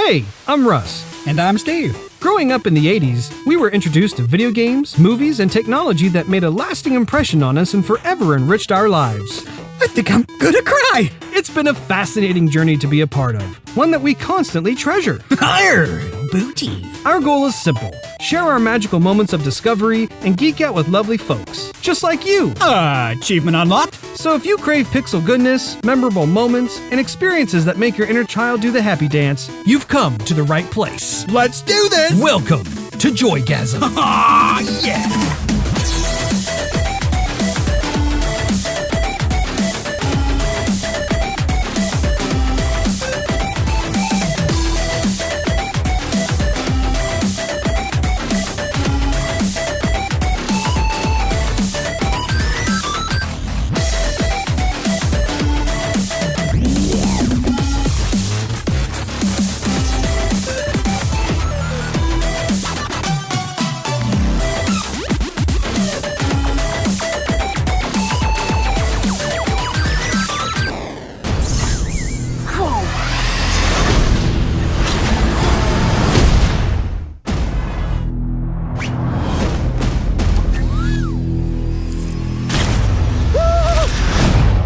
Hey, I'm Russ. And I'm Steve. Growing up in the 80s, we were introduced to video games, movies, and technology that made a lasting impression on us and forever enriched our lives. I think I'm gonna cry. It's been a fascinating journey to be a part of, one that we constantly treasure. Higher, booty. Our goal is simple: share our magical moments of discovery and geek out with lovely folks, just like you. Achievement unlocked. So if you crave pixel goodness, memorable moments, and experiences that make your inner child do the happy dance, you've come to the right place. Let's do this. Welcome to Joygasm. Ah, yeah.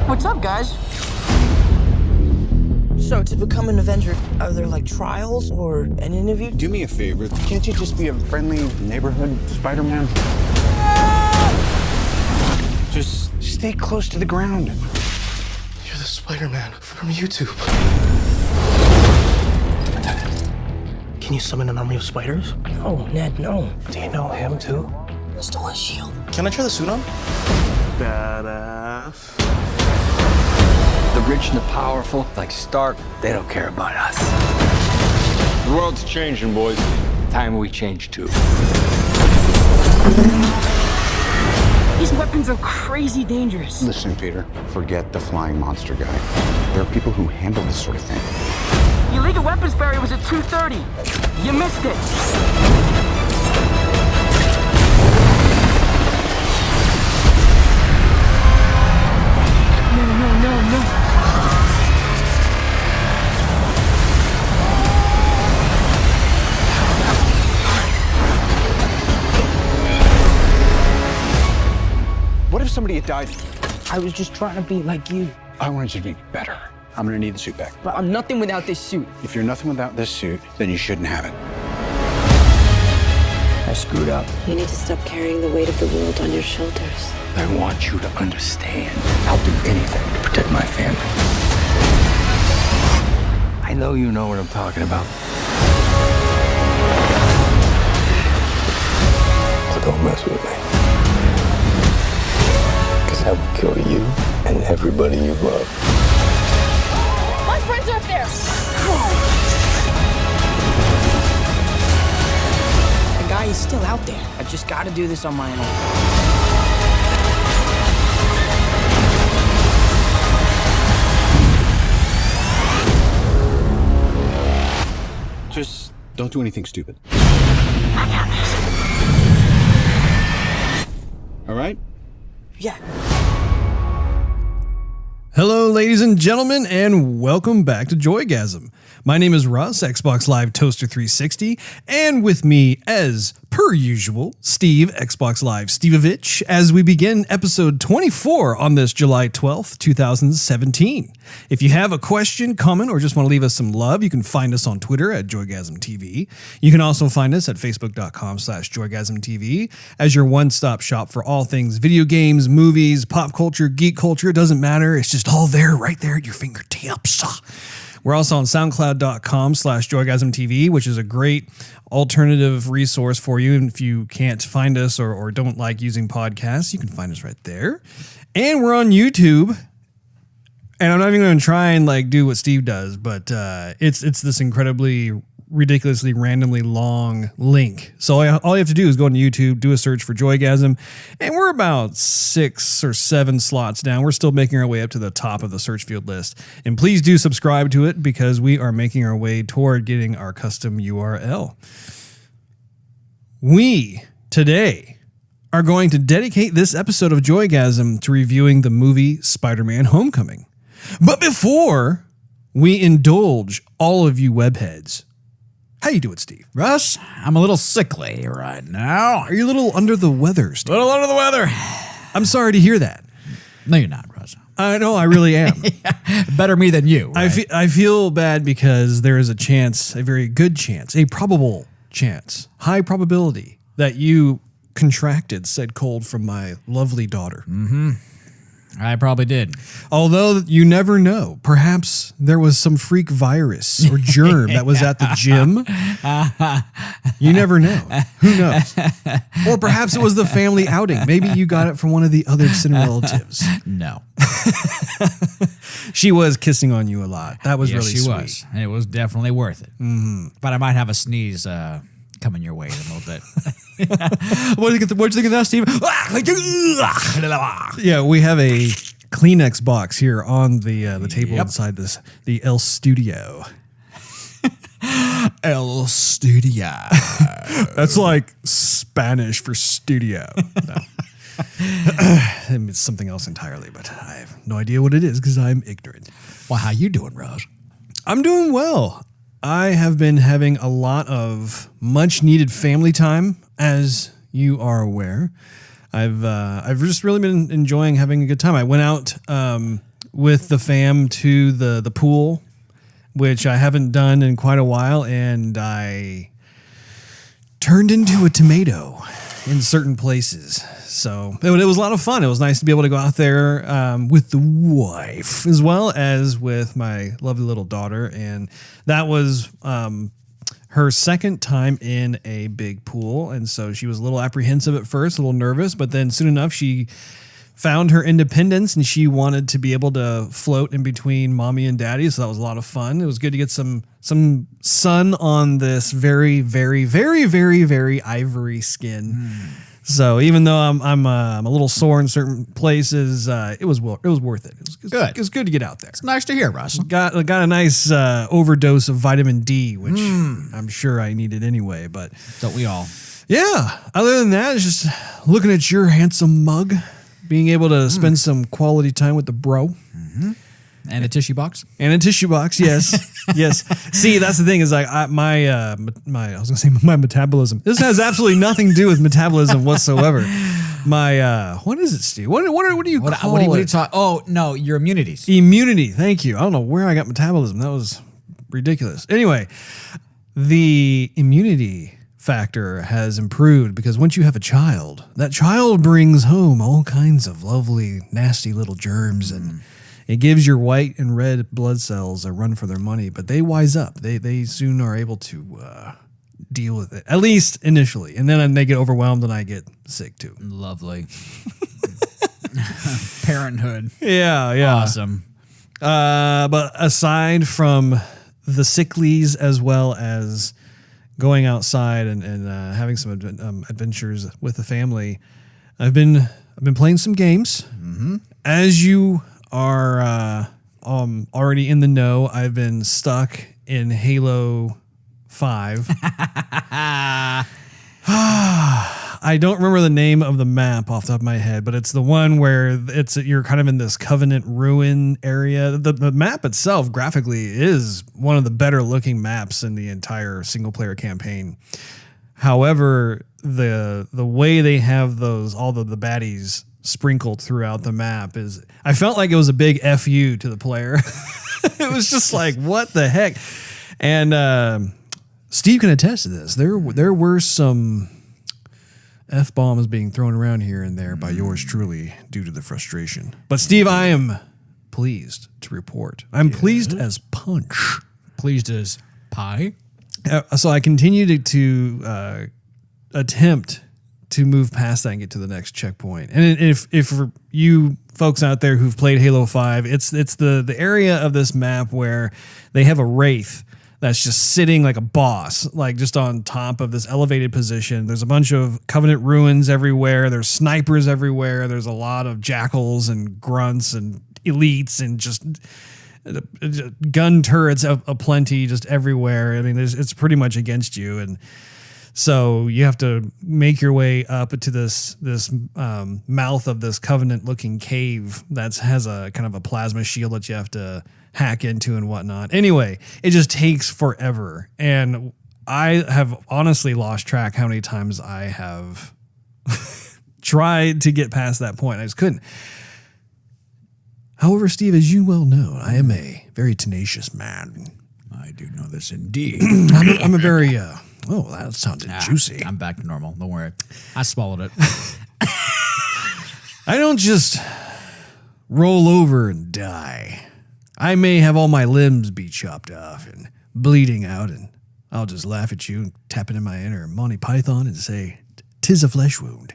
What's up, guys? So, to become an Avenger, are there like trials or an interview? Do me a favor. Can't you just be a friendly neighborhood Spider-Man? Just stay close to the ground. You're the Spider-Man from YouTube. Can you summon an army of spiders? No, Ned, no. Do you know him too? Stole his shield. Can I try the suit on? Badass. The rich and the powerful, like Stark, they don't care about us. The world's changing, boys. Time we change too. These weapons are crazy dangerous. Listen, Peter, forget the flying monster guy. There are people who handle this sort of thing. The illegal weapons barrier was at 2:30. You missed it. No. What if somebody had died? I was just trying to be like you. I wanted you to be better. I'm gonna need the suit back. But I'm nothing without this suit. If you're nothing without this suit, then you shouldn't have it. I screwed up. You need to stop carrying the weight of the world on your shoulders. I want you to understand. I'll do anything to protect my family. I know you know what I'm talking about. So don't mess with me. Because I will kill you and everybody you love. My friends are up there! The guy is still out there. I just gotta do this on my own. Just don't do anything stupid. I got this. All right? Yeah. Hello, ladies and gentlemen, and welcome back to Joygasm. My name is Russ, Xbox Live Toaster 360, and with me, as per usual, Steve, Xbox Live Stevavitch, as we begin episode 24 on this July 12th, 2017. If you have a question, comment, or just want to leave us some love, you can find us on Twitter at JoygasmTV. You can also find us at Facebook.com/JoygasmTV as your one-stop shop for all things video games, movies, pop culture, geek culture. It doesn't matter. It's just all there, right there at your fingertips. We're also on SoundCloud.com/JoygasmTV, which is a great alternative resource for you. And if you can't find us or don't like using podcasts, you can find us right there. And we're on YouTube. And I'm not even going to try and do what Steve does, but it's this incredibly, ridiculously, randomly long link. So all you have to do is go on YouTube, do a search for Joygasm, and we're about 6 or 7 slots down. We're still making our way up to the top of the search field list. And please do subscribe to it because we are making our way toward getting our custom URL. We, today, are going to dedicate this episode of Joygasm to reviewing the movie Spider-Man Homecoming. But before we indulge all of you webheads How you doing, Steve? Russ, I'm a little sickly right now. Are you a little under the weather, Steve? A little under the weather. I'm sorry to hear that. No, you're not, Russ. I know, I really am. Better me than you. Right? I feel bad because there is a chance, a very good chance, a probable chance, high probability that you contracted said cold from my lovely daughter. Mm-hmm. I probably did. Although you never know. Perhaps there was some freak virus or germ that was at the gym. You never know. Who knows? Or perhaps it was the family outing. Maybe you got it from one of the other distant relatives. No. She was kissing on you a lot. That was really sweet. Was. It was definitely worth it. Mm-hmm. But I might have a sneeze coming your way in a little bit. What'd you think of that, Steve? Yeah, we have a Kleenex box here on the table inside the El Studio. El Studio. That's like Spanish for studio. No. It means something else entirely, but I have no idea what it is because I'm ignorant. Well, how you doing, Russ? I'm doing well. I have been having a lot of much needed family time, as you are aware. I've just really been enjoying having a good time. I went out with the fam to the pool, which I haven't done in quite a while, and I turned into a tomato in certain places. So it was a lot of fun. It was nice to be able to go out there with the wife as well as with my lovely little daughter. And that was her second time in a big pool. And so she was a little apprehensive at first, a little nervous, but then soon enough she found her independence and she wanted to be able to float in between mommy and daddy. So that was a lot of fun. It was good to get some sun on this very, very, very, very, very ivory skin. So even though I'm a little sore in certain places, it was worth it. It was good to get out there. It's nice to hear, Russ. Got a nice overdose of vitamin D, which I'm sure I needed anyway. But don't we all? Yeah. Other than that, it's just looking at your handsome mug, being able to spend some quality time with the bro. Mm-hmm. And a tissue box. And a tissue box, yes. Yes. See, that's the thing is like my metabolism. This has absolutely nothing to do with metabolism whatsoever. My what is it, Steve? What do you call it? What do you talk? Oh, no, your immunities. Immunity. Thank you. I don't know where I got metabolism. That was ridiculous. Anyway, the immunity factor has improved because once you have a child, that child brings home all kinds of lovely, nasty little germs and it gives your white and red blood cells a run for their money, but they wise up. They soon are able to deal with it, at least initially. And then they get overwhelmed and I get sick too. Lovely. Parenthood. Yeah. Awesome. But aside from the sicklies as well as going outside and having some adventures with the family, I've been playing some games. Mm-hmm. As you are already in the know, I've been stuck in Halo 5. I don't remember the name of the map off the top of my head, but it's the one where you're kind of in this Covenant ruin area. The map itself graphically is one of the better looking maps in the entire single player campaign. However, the way they have all the baddies sprinkled throughout the map I felt like it was a big FU to the player. It was just like, what the heck? And Steve can attest to this. There were some F-bombs being thrown around here and there by yours truly due to the frustration. But Steve, I am pleased to report. I'm pleased as punch. Pleased as pie. So I continue to attempt to move past that and get to the next checkpoint. And if for you folks out there who've played Halo 5, it's the area of this map where they have a wraith that's just sitting like a boss, like just on top of this elevated position. There's a bunch of Covenant ruins everywhere. There's snipers everywhere. There's a lot of jackals and grunts and elites and just gun turrets aplenty just everywhere. I mean, it's pretty much against you. And so you have to make your way up to this mouth of this Covenant-looking cave that has a kind of a plasma shield that you have to hack into and whatnot. Anyway, it just takes forever. And I have honestly lost track how many times I have tried to get past that point. I just couldn't. However, Steve, as you well know, I am a very tenacious man. I do know this indeed. I'm a very, oh, that sounded juicy. I'm back to normal. Don't worry. I swallowed it. I don't just roll over and die. I may have all my limbs be chopped off and bleeding out, and I'll just laugh at you and tap it in my inner Monty Python and say, "'Tis a flesh wound."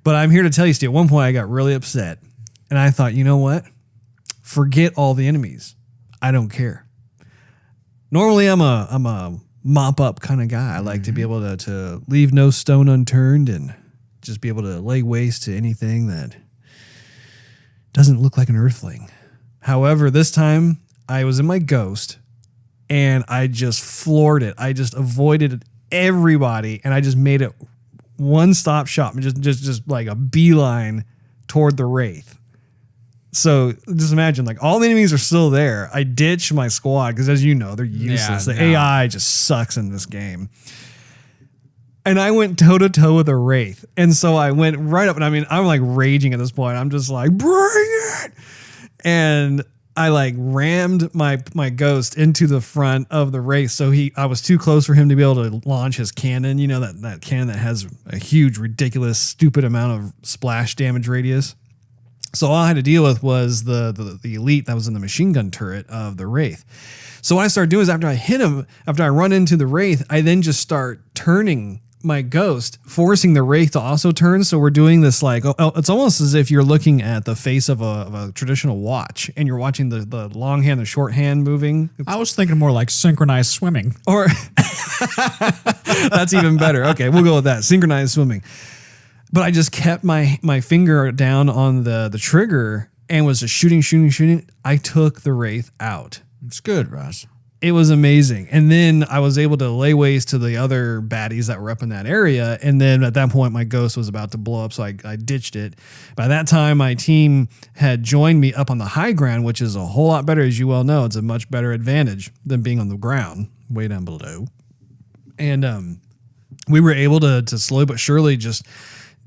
But I'm here to tell you, Steve, at one point I got really upset, and I thought, you know what? Forget all the enemies. I don't care. Normally, I'm a mop up kind of guy. I like to be able to leave no stone unturned and just be able to lay waste to anything that doesn't look like an earthling. However, this time I was in my ghost and I just floored it. I just avoided everybody and I just made it one-stop shop, just like a beeline toward the Wraith. So just imagine, like, all the enemies are still there. I ditched my squad because, as you know, they're useless. The AI just sucks in this game. And I went toe-to-toe with a Wraith. And so I went right up, and I mean, I'm like raging at this point. I'm just like, bring it! And I like rammed my ghost into the front of the Wraith. So I was too close for him to be able to launch his cannon. You know, that cannon that has a huge, ridiculous, stupid amount of splash damage radius. So all I had to deal with was the elite that was in the machine gun turret of the Wraith. So what I started doing is after I hit him, after I run into the Wraith, I then just start turning my ghost, forcing the Wraith to also turn. So we're doing this like, it's almost as if you're looking at the face of a traditional watch and you're watching the long hand, the short hand moving. I was thinking more like synchronized swimming. Or that's even better. Okay, we'll go with that. Synchronized swimming. But I just kept my finger down on the trigger and was just shooting. I took the Wraith out. It's good, Russ. It was amazing. And then I was able to lay waste to the other baddies that were up in that area. And then at that point, my ghost was about to blow up, so I ditched it. By that time, my team had joined me up on the high ground, which is a whole lot better, as you well know. It's a much better advantage than being on the ground, way down below. And we were able to slowly but surely just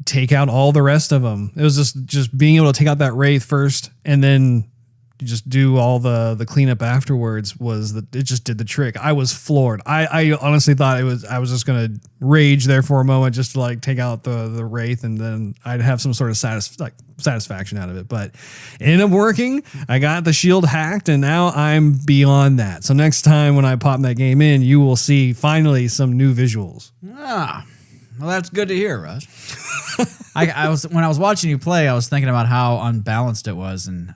take out all the rest of them. It was just being able to take out that Wraith first and then just do all the cleanup afterwards it just did the trick. I was floored. I honestly thought I was just gonna rage there for a moment just to like take out the Wraith and then I'd have some sort of satisfaction out of it. But it ended up working. I got the shield hacked and now I'm beyond that. So next time when I pop that game in, you will see finally some new visuals. Well, that's good to hear, Russ. When I was watching you play, I was thinking about how unbalanced it was, and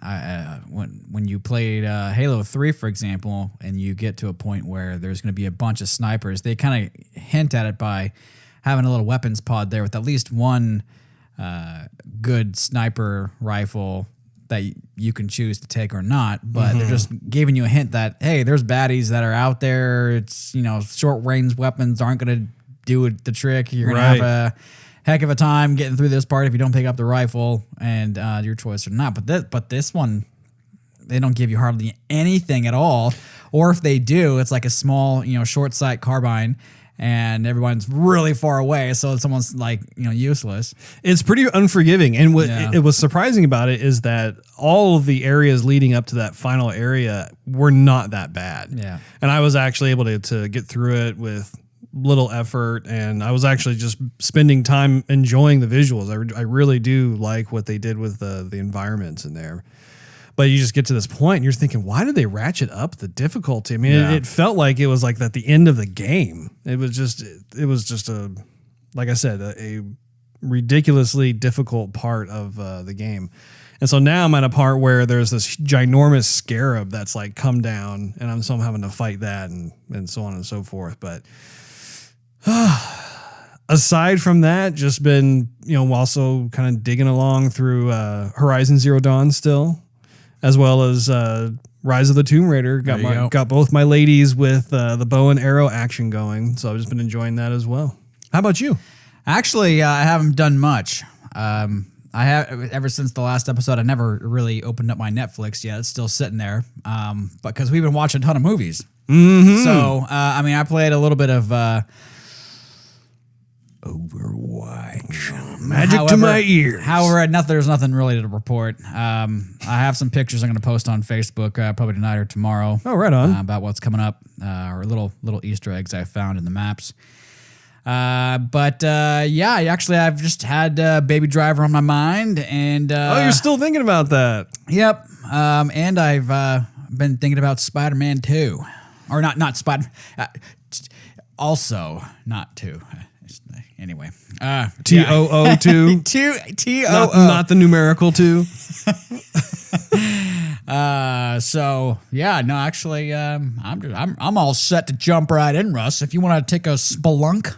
when you played Halo 3, for example, and you get to a point where there's going to be a bunch of snipers, they kind of hint at it by having a little weapons pod there with at least one good sniper rifle that you can choose to take or not, but they're just giving you a hint that, hey, there's baddies that are out there. It's, short range weapons aren't going to do the trick. You're going to have a heck of a time getting through this part if you don't pick up the rifle, and your choice or not. But this one, they don't give you hardly anything at all. Or if they do, it's like a small, short sight carbine, and everyone's really far away, so someone's like, useless. It's pretty unforgiving. And what it was surprising about it is that all of the areas leading up to that final area were not that bad. Yeah. And I was actually able to get through it with little effort, and I was actually just spending time enjoying the visuals. I really do like what they did with the environments in there. But you just get to this point and you're thinking, why did they ratchet up the difficulty? I mean, it felt like it was like at the end of the game. It was just a, like I said, a ridiculously difficult part of the game. And so now I'm at a part where there's this ginormous scarab that's like come down, and I'm having to fight that and so on and so forth. But aside from that, just been, also kind of digging along through Horizon Zero Dawn still, as well as Rise of the Tomb Raider. Got both my ladies with the bow and arrow action going, so I've just been enjoying that as well. How about you? Actually, I haven't done much. I have ever since the last episode. I never really opened up my Netflix yet. It's still sitting there, but because we've been watching a ton of movies. So, I mean, I played a little bit of Overwatch. Magic to my ears. However, there's nothing really to report. I have some pictures I'm going to post on Facebook probably tonight or tomorrow. Oh, right on. About what's coming up, or little Easter eggs I found in the maps. But actually, I've just had Baby Driver on my mind, and You're still thinking about that. Yep. And I've been thinking about Spider-Man 2, or not Spider. Also, not 2. Anyway, TOO2. TOO. Not the numerical 2. So yeah, no, actually, I'm all set to jump right in, Russ. If you want to take a spelunk,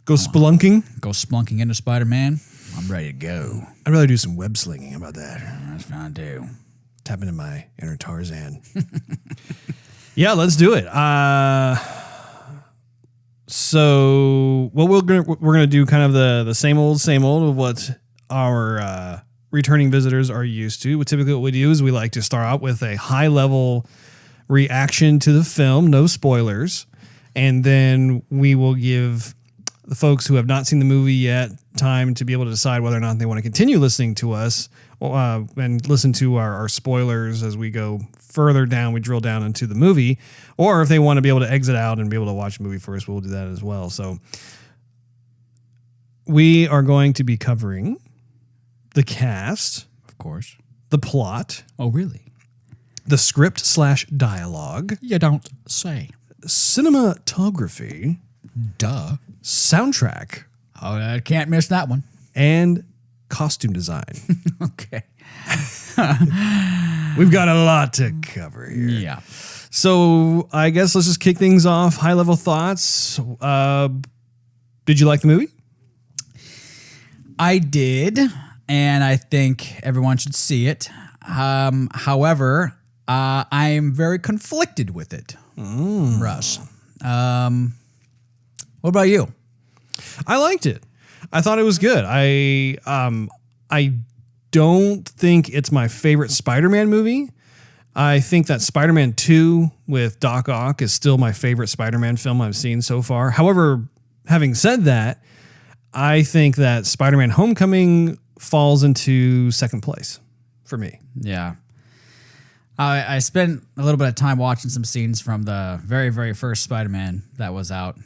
Go spelunking. go splunking into Spider-Man, I'm ready to go. I'd rather do some web slinging. How about that? That's fine too. Tap into my inner Tarzan. Yeah, let's do it. So what we're gonna do kind of the same old of what our returning visitors are used to. Typically what we do is we like to start out with a high level reaction to the film, no spoilers, and then we will give the folks who have not seen the movie yet time to be able to decide whether or not they want to continue listening to us and listen to our spoilers as we go further down, we drill down into the movie, or if they want to be able to exit out and be able to watch the movie first, we'll do that as well. So we are going to be covering the cast, Of course. the plot, Oh, really? the script/dialogue, You don't say. cinematography, Duh. soundtrack, Oh, I can't miss that one. and costume design. Okay. We've got a lot to cover here. Yeah. So I guess let's just kick things off. High level thoughts. Did you like the movie? I did, and I think everyone should see it. However, I am very conflicted with it, Russ. What about you? I liked it. I thought it was good. I don't think it's my favorite Spider-Man movie. I think that Spider-Man 2 with Doc Ock is still my favorite Spider-Man film I've seen so far. However, having said that, I think that Spider-Man Homecoming falls into second place for me. Yeah. I spent a little bit of time watching some scenes from the very, very first Spider-Man that was out,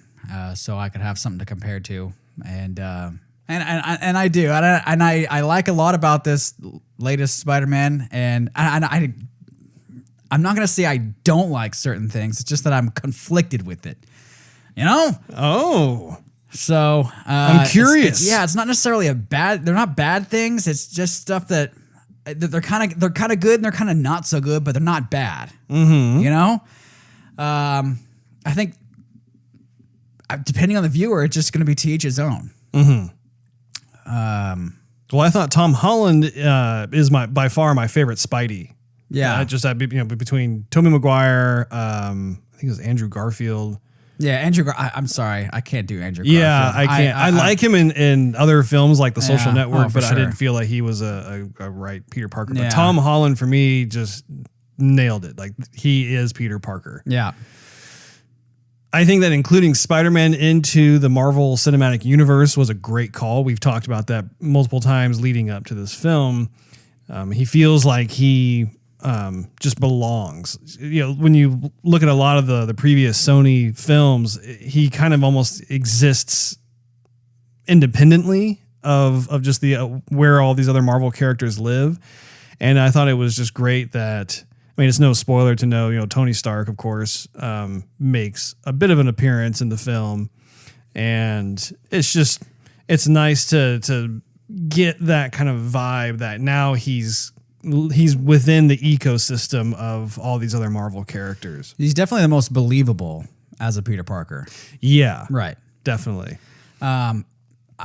so I could have something to compare to. And I do, and I like a lot about this latest Spider-Man, and I'm not gonna say I don't like certain things. It's just that I'm conflicted with it, you know. Oh, so I'm curious. It's not necessarily they're not bad things. It's just stuff that they're kind of good and they're kind of not so good, but they're not bad. Mm-hmm. You know, I think depending on the viewer, it's just going to be to each his own. Mm-hmm. Well, I thought Tom Holland is by far my favorite Spidey. Yeah, between Tobey Maguire, I think it was Andrew Garfield. Yeah, Andrew. I'm sorry, I can't do Andrew. Yeah, Garfield. I can't. I like him in other films like The Social Yeah, Network, for but I sure. didn't feel like he was a right Peter Parker. Yeah. But Tom Holland for me just nailed it. Like he is Peter Parker. Yeah. I think that including Spider-Man into the Marvel Cinematic Universe was a great call. We've talked about that multiple times leading up to this film. He feels like he just belongs. You know, when you look at a lot of the previous Sony films, he kind of almost exists independently of just the where all these other Marvel characters live. And I thought it was just great that, I mean, it's no spoiler to know, you know, Tony Stark, of course, makes a bit of an appearance in the film. And it's nice to get that kind of vibe that now he's within the ecosystem of all these other Marvel characters. He's definitely the most believable as a Peter Parker. Yeah. Right. Definitely. I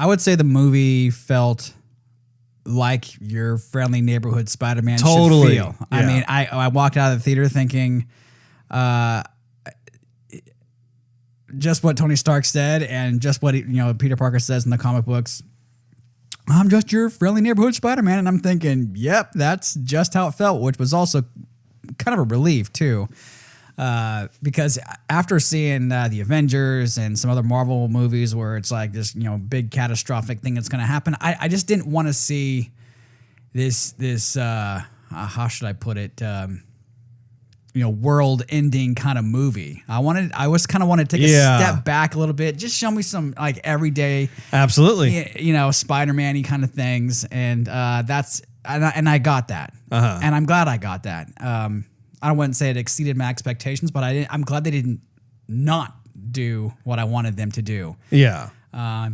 would say the movie felt like your friendly neighborhood Spider-Man Totally. should feel. Yeah. I mean, I walked out of the theater thinking just what Tony Stark said and just what Peter Parker says in the comic books. I'm just your friendly neighborhood Spider-Man. And I'm thinking, yep, that's just how it felt, which was also kind of a relief too. Because after seeing the Avengers and some other Marvel movies where it's like this, big catastrophic thing that's going to happen, I just didn't want to see this how should I put it, world-ending kind of movie. I wanted to take a step back a little bit, just show me some like everyday, absolutely, Spider-Man-y kind of things, and I got that, and I'm glad I got that. I wouldn't say it exceeded my expectations, but I'm glad they didn't not do what I wanted them to do. Yeah.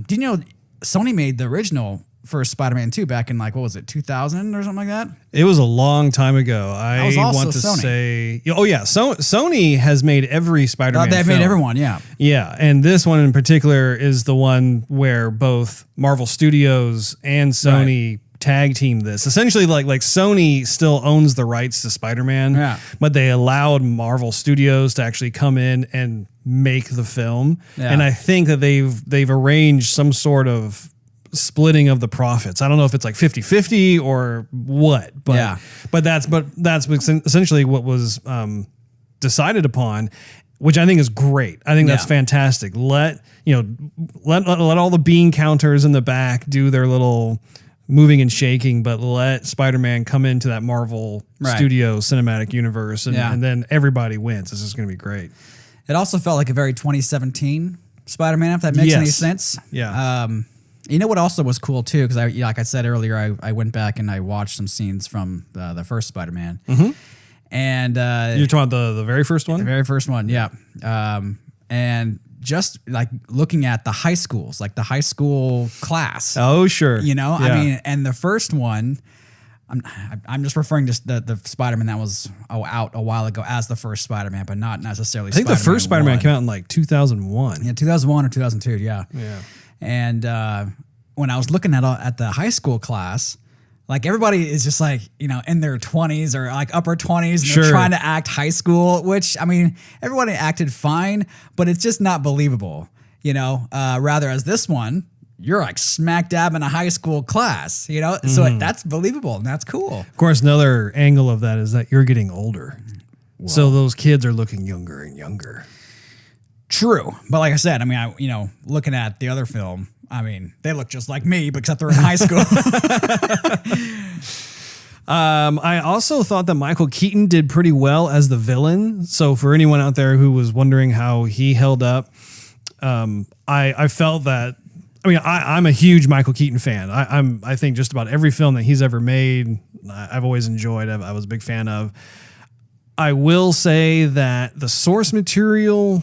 Did you know Sony made the original first Spider-Man 2 back in 2000 or something like that? It was a long time ago. That was also Sony. Sony has made every Spider-Man They've film. made everyone, yeah. Yeah, and this one in particular is the one where both Marvel Studios and Sony tag team this. Essentially, like Sony still owns the rights to Spider-Man, but they allowed Marvel Studios to actually come in and make the film. Yeah. And I think that they've arranged some sort of splitting of the profits. I don't know if it's like 50-50 or what, but that's essentially what was decided upon, which I think is great. I think that's fantastic. Let all the bean counters in the back do their little moving and shaking, but let Spider-Man come into that Marvel Studio cinematic universe, and then everybody wins. This is going to be great. It also felt like a very 2017 Spider-Man, if that makes any sense. Yeah. You know what also was cool too, because like I said earlier, I went back and I watched some scenes from the first Spider-Man. Mm-hmm. And you're talking about the very first one? The very first one, yeah. And just like looking at the high schools, like the high school class. Oh, sure. I mean, and the first one, I'm just referring to the Spider-Man that was out a while ago as the first Spider-Man, but not necessarily. I think the first Spider-Man came out in like 2001. Yeah, 2001 or 2002. Yeah. Yeah. And when I was looking at the high school class, like everybody is just like, in their 20s or like upper 20s, and they're trying to act high school, which, I mean, everybody acted fine, but it's just not believable, rather as this one, you're like smack dab in a high school class, so that's believable and that's cool. Of course, another angle of that is that you're getting older. Whoa. So those kids are looking younger and younger. True. But like I said, I mean, looking at the other film, I mean, they look just like me, except they're in high school. I also thought that Michael Keaton did pretty well as the villain. So for anyone out there who was wondering how he held up, I felt that, I mean, I'm a huge Michael Keaton fan. I think just about every film that he's ever made, I've always enjoyed. I was a big fan of. I will say that the source material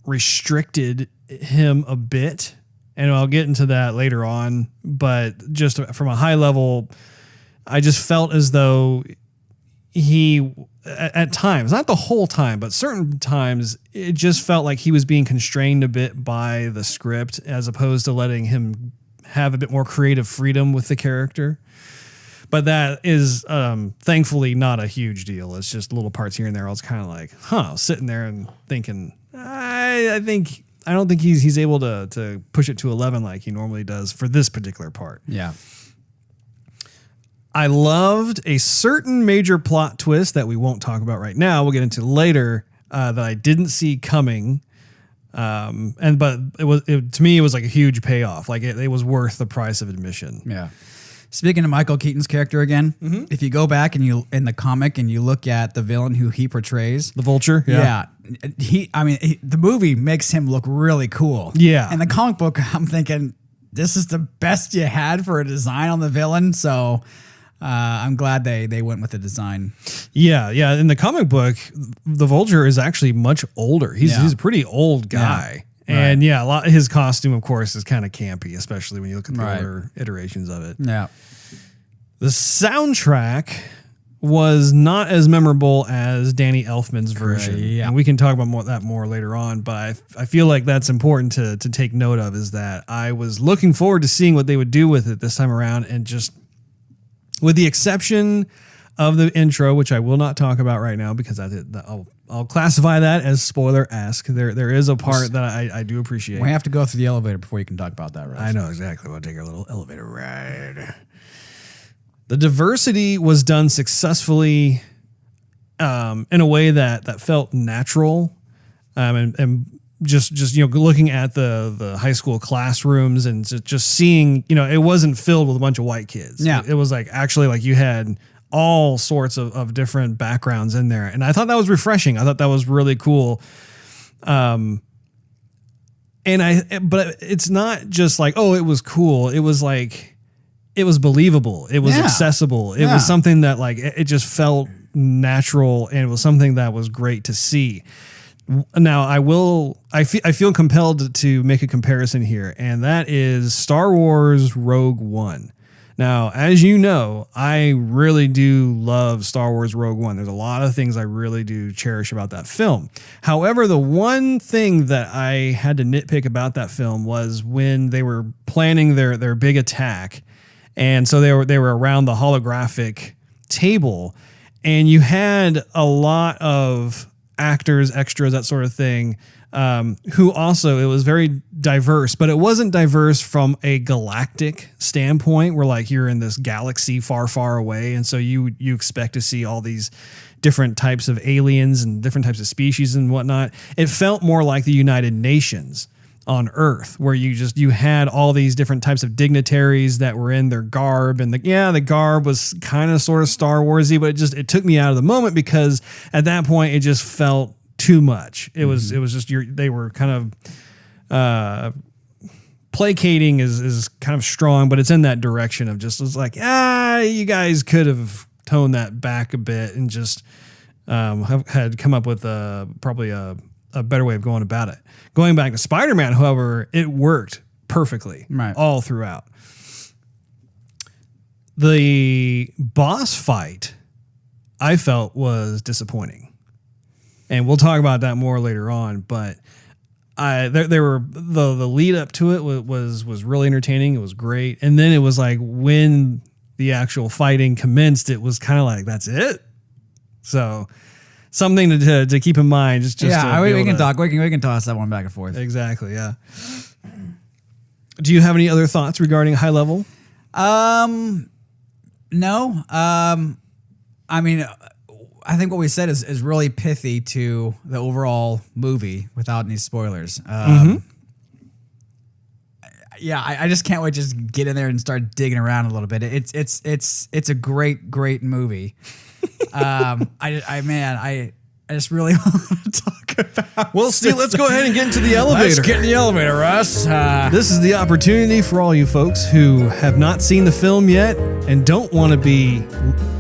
restricted him a bit, and I'll get into that later on, but just from a high level, I just felt as though he, at times, not the whole time, but certain times, it just felt like he was being constrained a bit by the script as opposed to letting him have a bit more creative freedom with the character. But that is thankfully not a huge deal. It's just little parts here and there. I was kind of like, sitting there and thinking, I don't think he's able to push it to 11 like he normally does for this particular part. Yeah. I loved a certain major plot twist that we won't talk about right now. We'll get into later that I didn't see coming. But to me, it was like a huge payoff. Like it was worth the price of admission. Yeah. Speaking of Michael Keaton's character again, if you go back and you in the comic and you look at the villain who he portrays, the Vulture, the movie makes him look really cool. Yeah, in the comic book, I'm thinking this is the best you had for a design on the villain. So I'm glad they went with the design. Yeah. In the comic book, the Vulture is actually much older. He's a pretty old guy. Yeah. And a lot of his costume, of course, is kind of campy, especially when you look at the older iterations of it. Yeah. The soundtrack was not as memorable as Danny Elfman's version. Yeah. And we can talk about that more later on, but I feel like that's important to take note of, is that I was looking forward to seeing what they would do with it this time around, and just with the exception of the intro, which I will not talk about right now because I'll classify that as spoiler-esque. There is a part that I do appreciate. We have to go through the elevator before you can talk about that, right? I know exactly. We'll take our little elevator ride. The diversity was done successfully in a way that felt natural, and just looking at the high school classrooms and just seeing, it wasn't filled with a bunch of white kids. Yeah. It was like actually like you had all sorts of different backgrounds in there, and I thought that was refreshing. I thought that was really cool. But it's not just like, oh, it was cool. It was like, it was believable. It was accessible. It was something that like, it just felt natural, and it was something that was great to see. Now I feel compelled to make a comparison here, and that is Star Wars Rogue One. Now, as you know, I really do love Star Wars Rogue One. There's a lot of things I really do cherish about that film. However, the one thing that I had to nitpick about that film was when they were planning their big attack, and so they were around the holographic table, and you had a lot of actors, extras, that sort of thing, who also, it was very diverse, but it wasn't diverse from a galactic standpoint where like you're in this galaxy far, far away. And so you expect to see all these different types of aliens and different types of species and whatnot. It felt more like the United Nations on Earth, where you had all these different types of dignitaries that were in their garb, and the garb was kind of sort of Star Warsy, but it took me out of the moment because at that point it just felt too much. It was just they were kind of placating is kind of strong, but it's in that direction of just, it's like, you guys could have toned that back a bit and just had come up with probably a better way of going about it. Going back to Spider-Man, however, it worked perfectly all throughout. The boss fight, I felt, was disappointing, and we'll talk about that more later on. But there were the lead up to it was really entertaining. It was great, and then it was like when the actual fighting commenced, it was kind of like, that's it. So something to keep in mind. We can toss that one back and forth. Exactly. Yeah. Do you have any other thoughts regarding High Level? No. I mean, I think what we said is really pithy to the overall movie without any spoilers. Yeah, I just can't wait to just get in there and start digging around a little bit. It's a great movie. I just really want to talk about. Well, Steve, let's go ahead and get into the elevator. Let's get in the elevator, Russ. This is the opportunity for all you folks who have not seen the film yet and don't want to be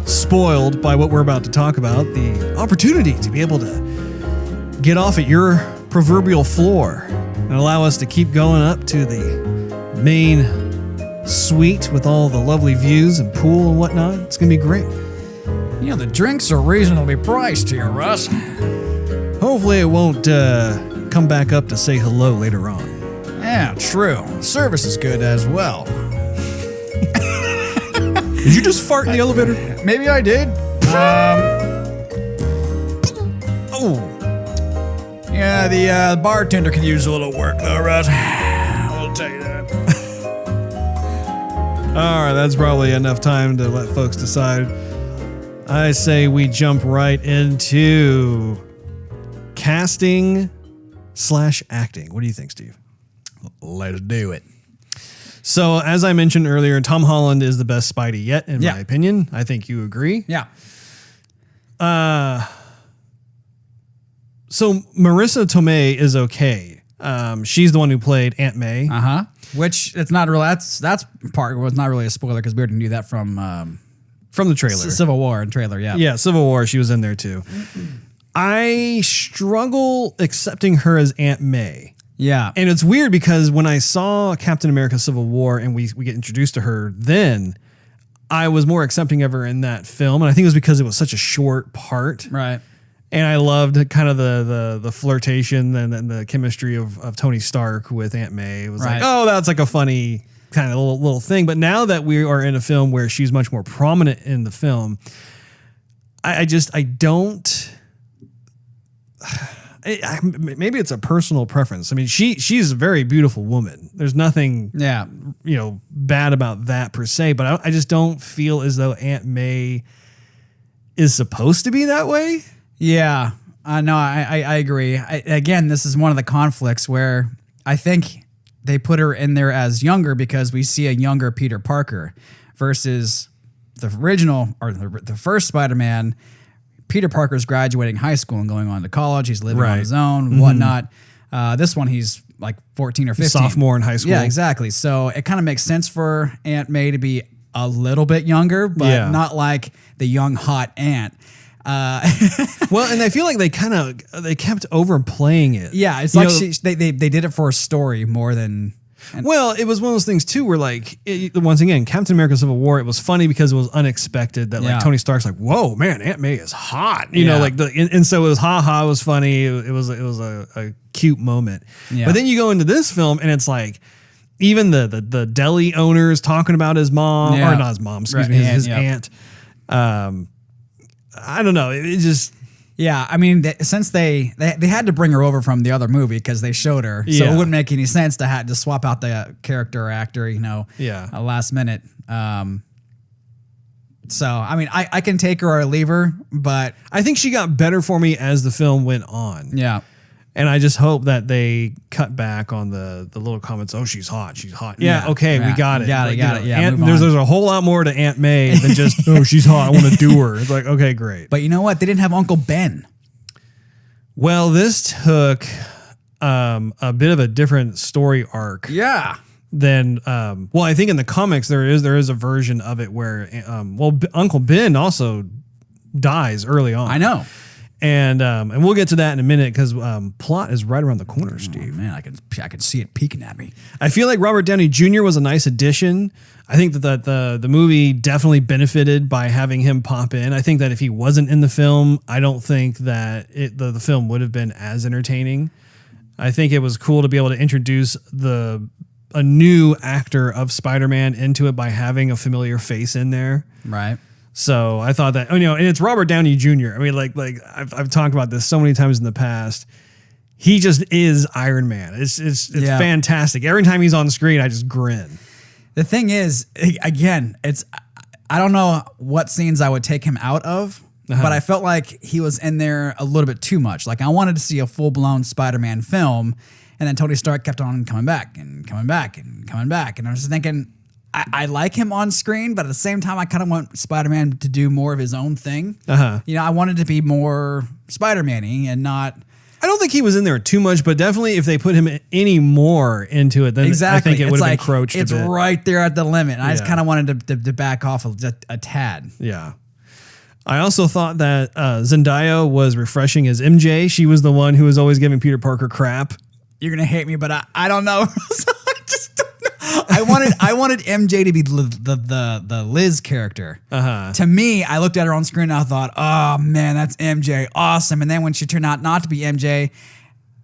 spoiled by what we're about to talk about. The opportunity to be able to get off at your proverbial floor and allow us to keep going up to the main suite with all the lovely views and pool and whatnot. It's going to be great. You know, the drinks are reasonably priced here, Russ. Hopefully it won't come back up to say hello later on. Yeah, true. Service is good as well. Did you just fart in the elevator? Maybe I did. Yeah, the bartender can use a little work though, Russ. I'll tell you that. All right, that's probably enough time to let folks decide. I say we jump right into casting / acting. What do you think, Steve? Let's do it. So, as I mentioned earlier, Tom Holland is the best Spidey yet, in my opinion. I think you agree. Yeah. So, Marissa Tomei is okay. She's the one who played Aunt May. Which it's not really. That's part was not really a spoiler because we already knew that from the trailer. Civil War and trailer. Yeah. Yeah, Civil War. She was in there too. I struggle accepting her as Aunt May. Yeah. And it's weird because when I saw Captain America Civil War and we get introduced to her, then I was more accepting of her in that film. And I think it was because it was such a short part. Right. And I loved kind of the flirtation and the chemistry of Tony Stark with Aunt May. It was like, oh, that's like a funny kind of little thing. But now that we are in a film where she's much more prominent in the film, I don't... maybe it's a personal preference. I mean, she's a very beautiful woman. There's nothing, bad about that per se. But I just don't feel as though Aunt May is supposed to be that way. Yeah, no, I agree. Again, this is one of the conflicts where I think they put her in there as younger because we see a younger Peter Parker versus the original or the first Spider-Man. Peter Parker's graduating high school and going on to college. He's living on his own, whatnot. This one, he's like 14 or 15. Sophomore in high school. Yeah, exactly. So it kind of makes sense for Aunt May to be a little bit younger, but not like the young hot aunt. Well, and I feel like they kept overplaying it. Yeah, it's like they did it for a story more than. Well, it was one of those things too, where like once again, Captain America: Civil War. It was funny because it was unexpected that like Tony Stark's like, "Whoa, man, Aunt May is hot," you know, like and so it was it was funny. It was a cute moment. Yeah. But then you go into this film and it's like. Even the deli owners talking about his mom or not his mom, excuse me, his aunt. I don't know. It just I mean, since they had to bring her over from the other movie because they showed her, so it wouldn't make any sense to have to swap out the character or actor, you know, last minute. So I mean, I can take her or leave her, but I think she got better for me as the film went on. Yeah. And I just hope that they cut back on the little comments. Oh, she's hot. She's hot. Yeah. Okay. We got it. Got it. Yeah. There's a whole lot more to Aunt May than just, oh, she's hot. I want to do her. It's like, okay, great. But you know what? They didn't have Uncle Ben. Well, this took a bit of a different story arc. Yeah. Than well, I think in the comics there is a version of it where Uncle Ben also dies early on. I know. And we'll get to that in a minute because plot is right around the corner, Steve. Oh, man, I can see it peeking at me. I feel like Robert Downey Jr. was a nice addition. I think that the movie definitely benefited by having him pop in. I think that if he wasn't in the film, I don't think that the film would have been as entertaining. I think it was cool to be able to introduce a new actor of Spider-Man into it by having a familiar face in there. Right. So I thought that, and it's Robert Downey Jr. I mean, like I've talked about this so many times in the past. He just is Iron Man. It's fantastic. Every time he's on screen, I just grin. The thing is, again, I don't know what scenes I would take him out of, but I felt like he was in there a little bit too much. Like I wanted to see a full-blown Spider-Man film, and then Tony Stark kept on coming back and coming back and coming back. And I was just thinking, I like him on screen, but at the same time, I kind of want Spider-Man to do more of his own thing. I wanted to be more Spider-Man-y and not... I don't think he was in there too much, but definitely if they put him any more into it, then I think it would have encroached a bit. It's right there at the limit. And I just kind of wanted to back off a tad. Yeah. I also thought that Zendaya was refreshing as MJ. She was the one who was always giving Peter Parker crap. You're going to hate me, but I don't know. I just don't know. I wanted MJ to be the Liz character. To me, I looked at her on screen and I thought, oh man, that's MJ, awesome. And then when she turned out not to be MJ,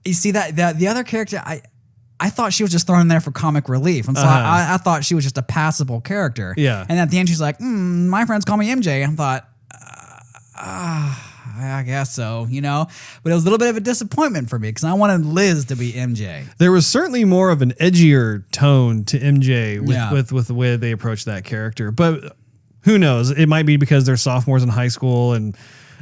you see that the other character, I thought she was just thrown in there for comic relief, and so I thought she was just a passable character. Yeah. And at the end, she's like, my friends call me MJ. I thought, I guess so, But it was a little bit of a disappointment for me because I wanted Liz to be MJ. There was certainly more of an edgier tone to MJ with the way they approached that character. But who knows? It might be because they're sophomores in high school, and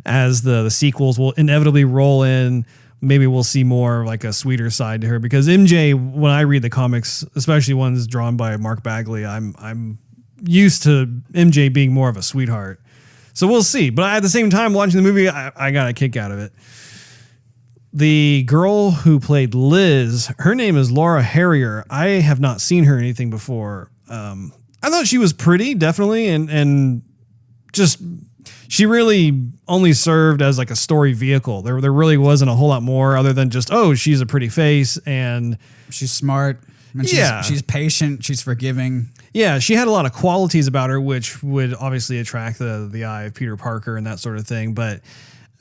as the sequels will inevitably roll in, maybe we'll see more like a sweeter side to her. Because MJ, when I read the comics, especially ones drawn by Mark Bagley, I'm used to MJ being more of a sweetheart. So we'll see. But at the same time, watching the movie, I got a kick out of it. The girl who played Liz, her name is Laura Harrier. I have not seen her in anything before. I thought she was pretty, definitely, and just she really only served as like a story vehicle. There really wasn't a whole lot more other than just, oh, she's a pretty face and she's smart. And she's patient. She's forgiving. Yeah, she had a lot of qualities about her, which would obviously attract the eye of Peter Parker and that sort of thing. But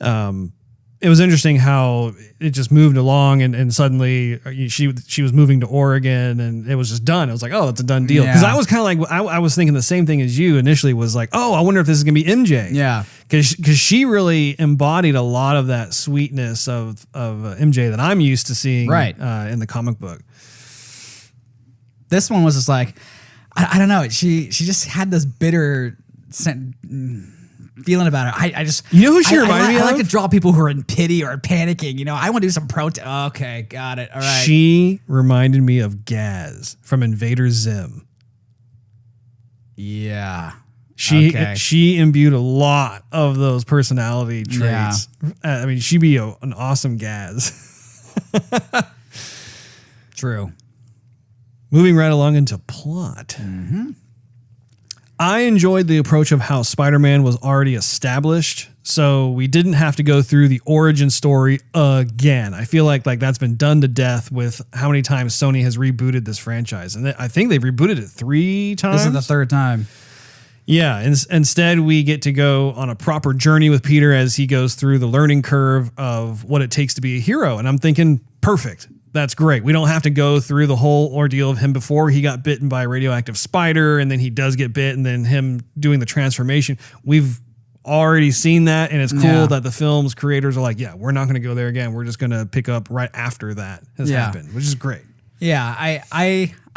it was interesting how it just moved along, and suddenly she was moving to Oregon, and it was just done. I was like, oh, that's a done deal. Because I was kind of like, I was thinking the same thing as you initially. Was like, oh, I wonder if this is gonna be MJ. Yeah, because she really embodied a lot of that sweetness of MJ that I'm used to seeing in the comic book. This one was just like, I don't know. She just had this bitter feeling about it. I just You know who she reminded me I like of? to draw people who are in pity or panicking. You know, I want to do some protest. Okay, got it. All right. She reminded me of Gaz from Invader Zim. Yeah. She imbued a lot of those personality traits. I mean, she'd be an awesome Gaz. True. Moving right along into plot. Mm-hmm. I enjoyed the approach of how Spider-Man was already established, so we didn't have to go through the origin story again. I feel like that's been done to death with how many times Sony has rebooted this franchise. And I think they've rebooted it 3 times. This is the 3rd time. Yeah, instead we get to go on a proper journey with Peter as he goes through the learning curve of what it takes to be a hero. And I'm thinking, perfect. That's great. We don't have to go through the whole ordeal of him before he got bitten by a radioactive spider and then he does get bit and then him doing the transformation. We've already seen that, and it's cool that the film's creators are like, yeah, we're not going to go there again. We're just going to pick up right after that has happened, which is great. Yeah,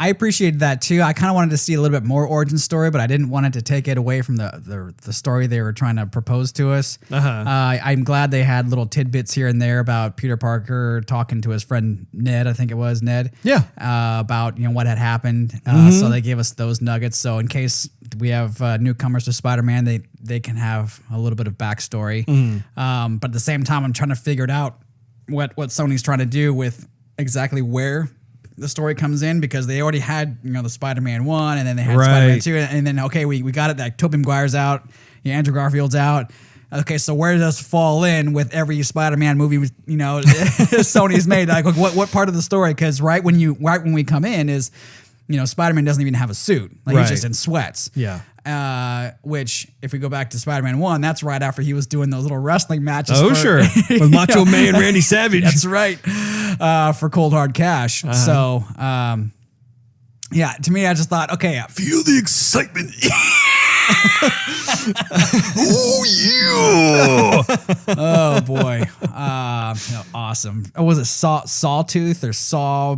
I appreciated that too. I kind of wanted to see a little bit more origin story, but I didn't want it to take it away from the story they were trying to propose to us. I'm glad they had little tidbits here and there about Peter Parker talking to his friend Ned. I think it was Ned. Yeah. About what had happened. So they gave us those nuggets. So in case we have newcomers to Spider-Man, they can have a little bit of backstory. But at the same time, I'm trying to figure it out what Sony's trying to do with exactly where the story comes in, because they already had the Spider-Man 1 and then they had Spider-Man 2 and then we got it that Tobey Maguire's out, Andrew Garfield's out. Okay, so where does this fall in with every Spider-Man movie Sony's made? Like what part of the story? Because right when we come in is Spider-Man doesn't even have a suit, he's just in sweats. Yeah. Which, if we go back to Spider-Man 1, that's right after he was doing those little wrestling matches. Sure. With Macho Man Randy Savage. That's right. For Cold Hard Cash. So, to me, I just thought, okay, Feel the excitement. oh boy. Awesome. Or was it Sawtooth or Saw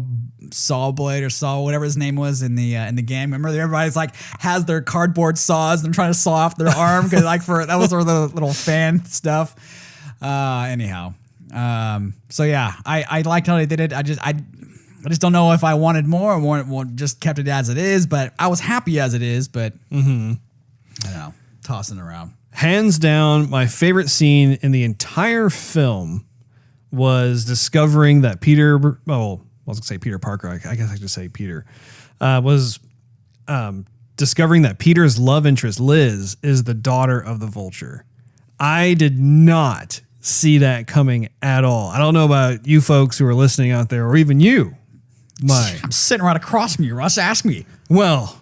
Blade or Saw, whatever his name was in the game? Remember, everybody's has their cardboard saws and they're trying to saw off their arm because that was sort of the little fan stuff. Anyhow, so yeah, I liked how they did it. I just don't know if I wanted more or just kept it as it is, but I was happy as it is. But I don't know, tossing around. Hands down, my favorite scene in the entire film was discovering that Peter. Oh, I was going to say Peter Parker. I guess I should say Peter. Was discovering that Peter's love interest, Liz, is the daughter of the Vulture. I did not see that coming at all. I don't know about you folks who are listening out there, or even you, Mike. I'm sitting right across from you, Russ. Ask me. Well,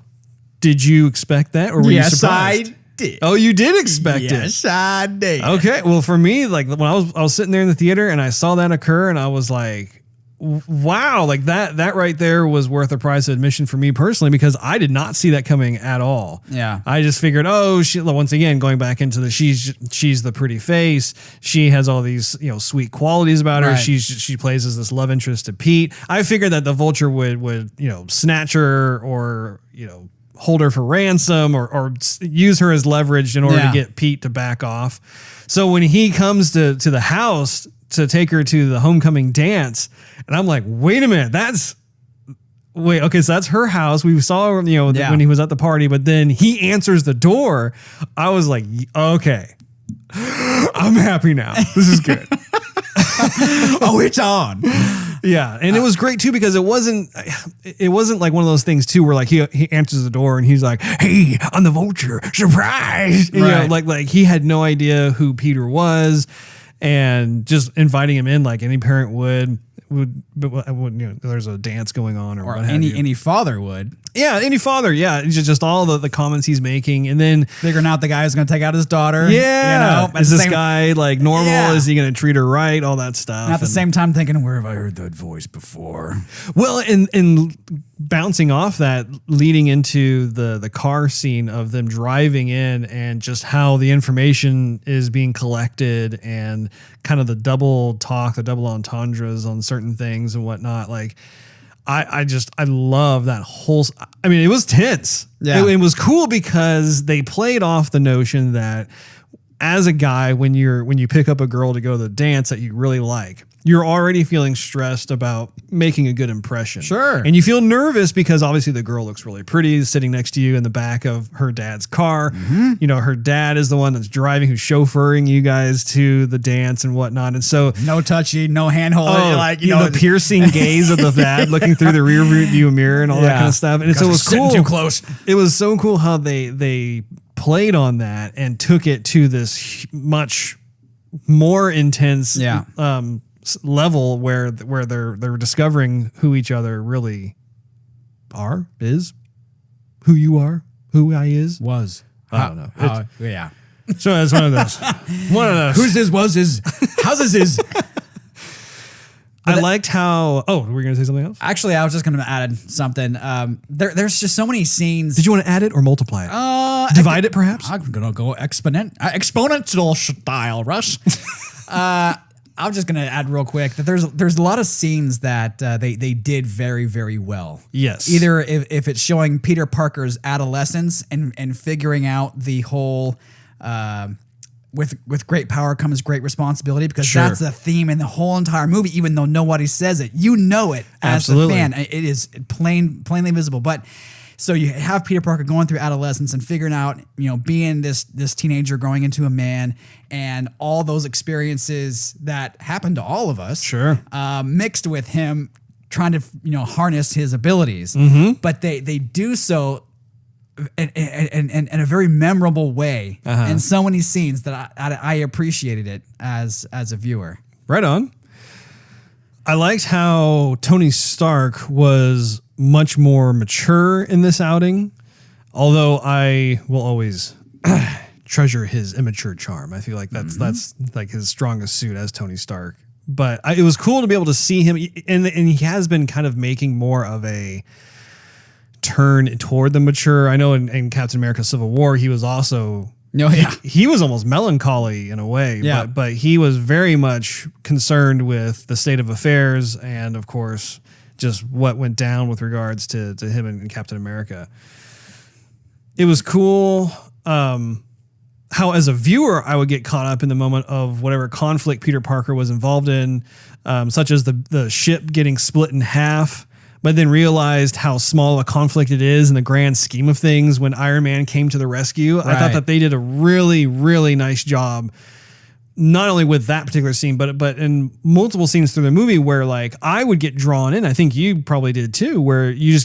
did you expect that, or were you surprised? I did. Oh, you did expect it. Yes, I did. Okay. Well, for me, when I was sitting there in the theater and I saw that occur, and I was like, wow, that right there was worth the price of admission for me personally, because I did not see that coming at all. Yeah. I just figured, once again, going back into she's the pretty face. She has all these, sweet qualities about her. Right. She plays as this love interest to Pete. I figured that the Vulture would snatch her or, hold her for ransom or use her as leverage in order to get Pete to back off. So when he comes to the house to take her to the homecoming dance, and I'm like, wait a minute, so that's her house. We saw her, when he was at the party, but then he answers the door. I was like, okay, I'm happy now. This is good. Oh, it's on. Yeah, and it was great too, because it wasn't like one of those things too where he answers the door and he's like, "Hey, I'm the Vulture, surprise!" And, like he had no idea who Peter was, and just inviting him in like any parent would there's a dance going on or what have you. Any father would. Yeah, any father. Yeah, just all the comments he's making, and then figuring out the guy who's going to take out his daughter. Yeah, is this guy normal? Yeah. Is he going to treat her right? All that stuff. And at the same time, thinking, where have I heard that voice before? Well, and bouncing off that, leading into the car scene of them driving in, and just how the information is being collected, and kind of the double talk, the double entendres on certain things and whatnot. I love that whole. I mean, it was tense. Yeah, it was cool because they played off the notion that as a guy, when you pick up a girl to go to the dance that you really like, you're already feeling stressed about making a good impression. Sure. And you feel nervous because obviously the girl looks really pretty sitting next to you in the back of her dad's car. You know, her dad is the one that's driving, who's chauffeuring you guys to the dance and whatnot. And so No touchy, no hand holding. Like, you know, the piercing gaze of the dad looking through the rear view mirror and all that kind of stuff. And so it was cool. Too close. It was so cool how they played on that and took it to this much more intense level where they're discovering who each other really is, who you are, who I is. I don't know. Yeah. So it's one of those. Who's this, was his, how's this is? I liked how, were you going to say something else? Actually, I was just going to add something. There's just so many scenes. Did you want to add it or multiply it? Divide it, perhaps? I'm going to go exponential style, Russ. I'm just going to add real quick that there's a lot of scenes that they did very, very well. Yes. Either if it's showing Peter Parker's adolescence and figuring out the whole with great power comes great responsibility, because that's the theme in the whole entire movie, even though nobody says it. You know it as a fan. It is plainly visible. But so you have Peter Parker going through adolescence and figuring out, you know, being this teenager growing into a man, and all those experiences that happen to all of us. Sure. Mixed with him trying to, you know, harness his abilities. But they do so in a very memorable way in so many scenes that I appreciated it as a viewer. Right on. I liked how Tony Stark was much more mature in this outing, although I will always treasure his immature charm. I feel like that's like his strongest suit as Tony Stark. But it was cool to be able to see him, and he has been kind of making more of a turn toward the mature. I know in Captain America Civil War, he was also he was almost melancholy in a way, but he was very much concerned with the state of affairs and, of course, just what went down with regards to him and Captain America. It was cool how, as a viewer, I would get caught up in the moment of whatever conflict Peter Parker was involved in, such as the ship getting split in half, but then realized how small a conflict it is in the grand scheme of things when Iron Man came to the rescue. I thought that they did a really, really nice job, not only with that particular scene, but in multiple scenes through the movie where, like, I would get drawn in. I think you probably did too, where you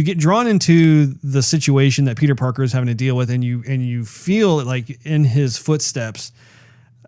get drawn into the situation that Peter Parker is having to deal with, and you feel like in his footsteps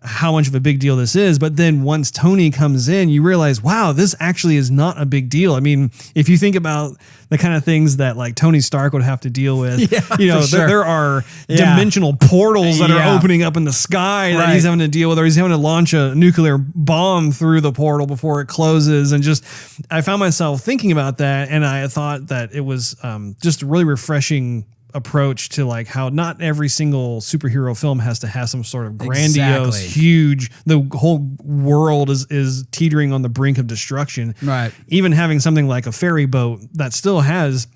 how much of a big deal this is. But then once Tony comes in, you realize, wow, this actually is not a big deal. I mean, if you think about the kind of things that like Tony Stark would have to deal with, you know, there are dimensional portals that are opening up in the sky that he's having to deal with, or he's having to launch a nuclear bomb through the portal before it closes. And just, I found myself thinking about that, and I thought that it was just a really refreshing approach to like how not every single superhero film has to have some sort of grandiose, huge, the whole world is teetering on the brink of destruction. Right. Even having something like a ferry boat that still has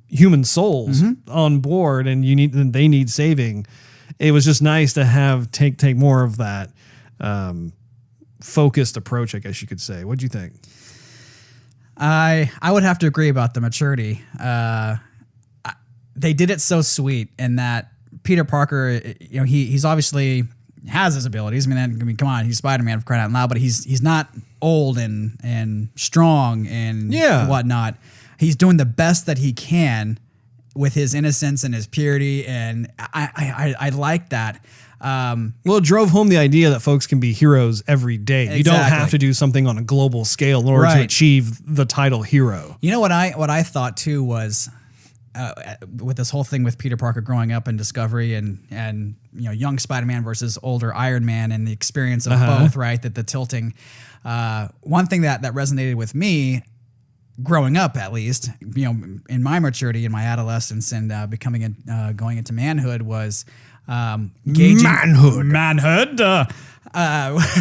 human souls on board, and they need saving. It was just nice to have take more of that focused approach, I guess you could say. What'd you think? I would have to agree about the maturity. They did it so sweet in that Peter Parker, you know, he's obviously has his abilities. I mean, come on, he's Spider-Man for crying out loud, but he's not old and strong and whatnot. He's doing the best that he can with his innocence and his purity, and I like that. Well, it drove home the idea that folks can be heroes every day. You don't have to do something on a global scale in order to achieve the title hero. You know what I thought too was, with this whole thing with Peter Parker growing up in Discovery and you know, young Spider-Man versus older Iron Man, and the experience of both, right? That the tilting. One thing that resonated with me growing up, at least, you know, in my maturity, in my adolescence, and going into manhood, was gauging manhood.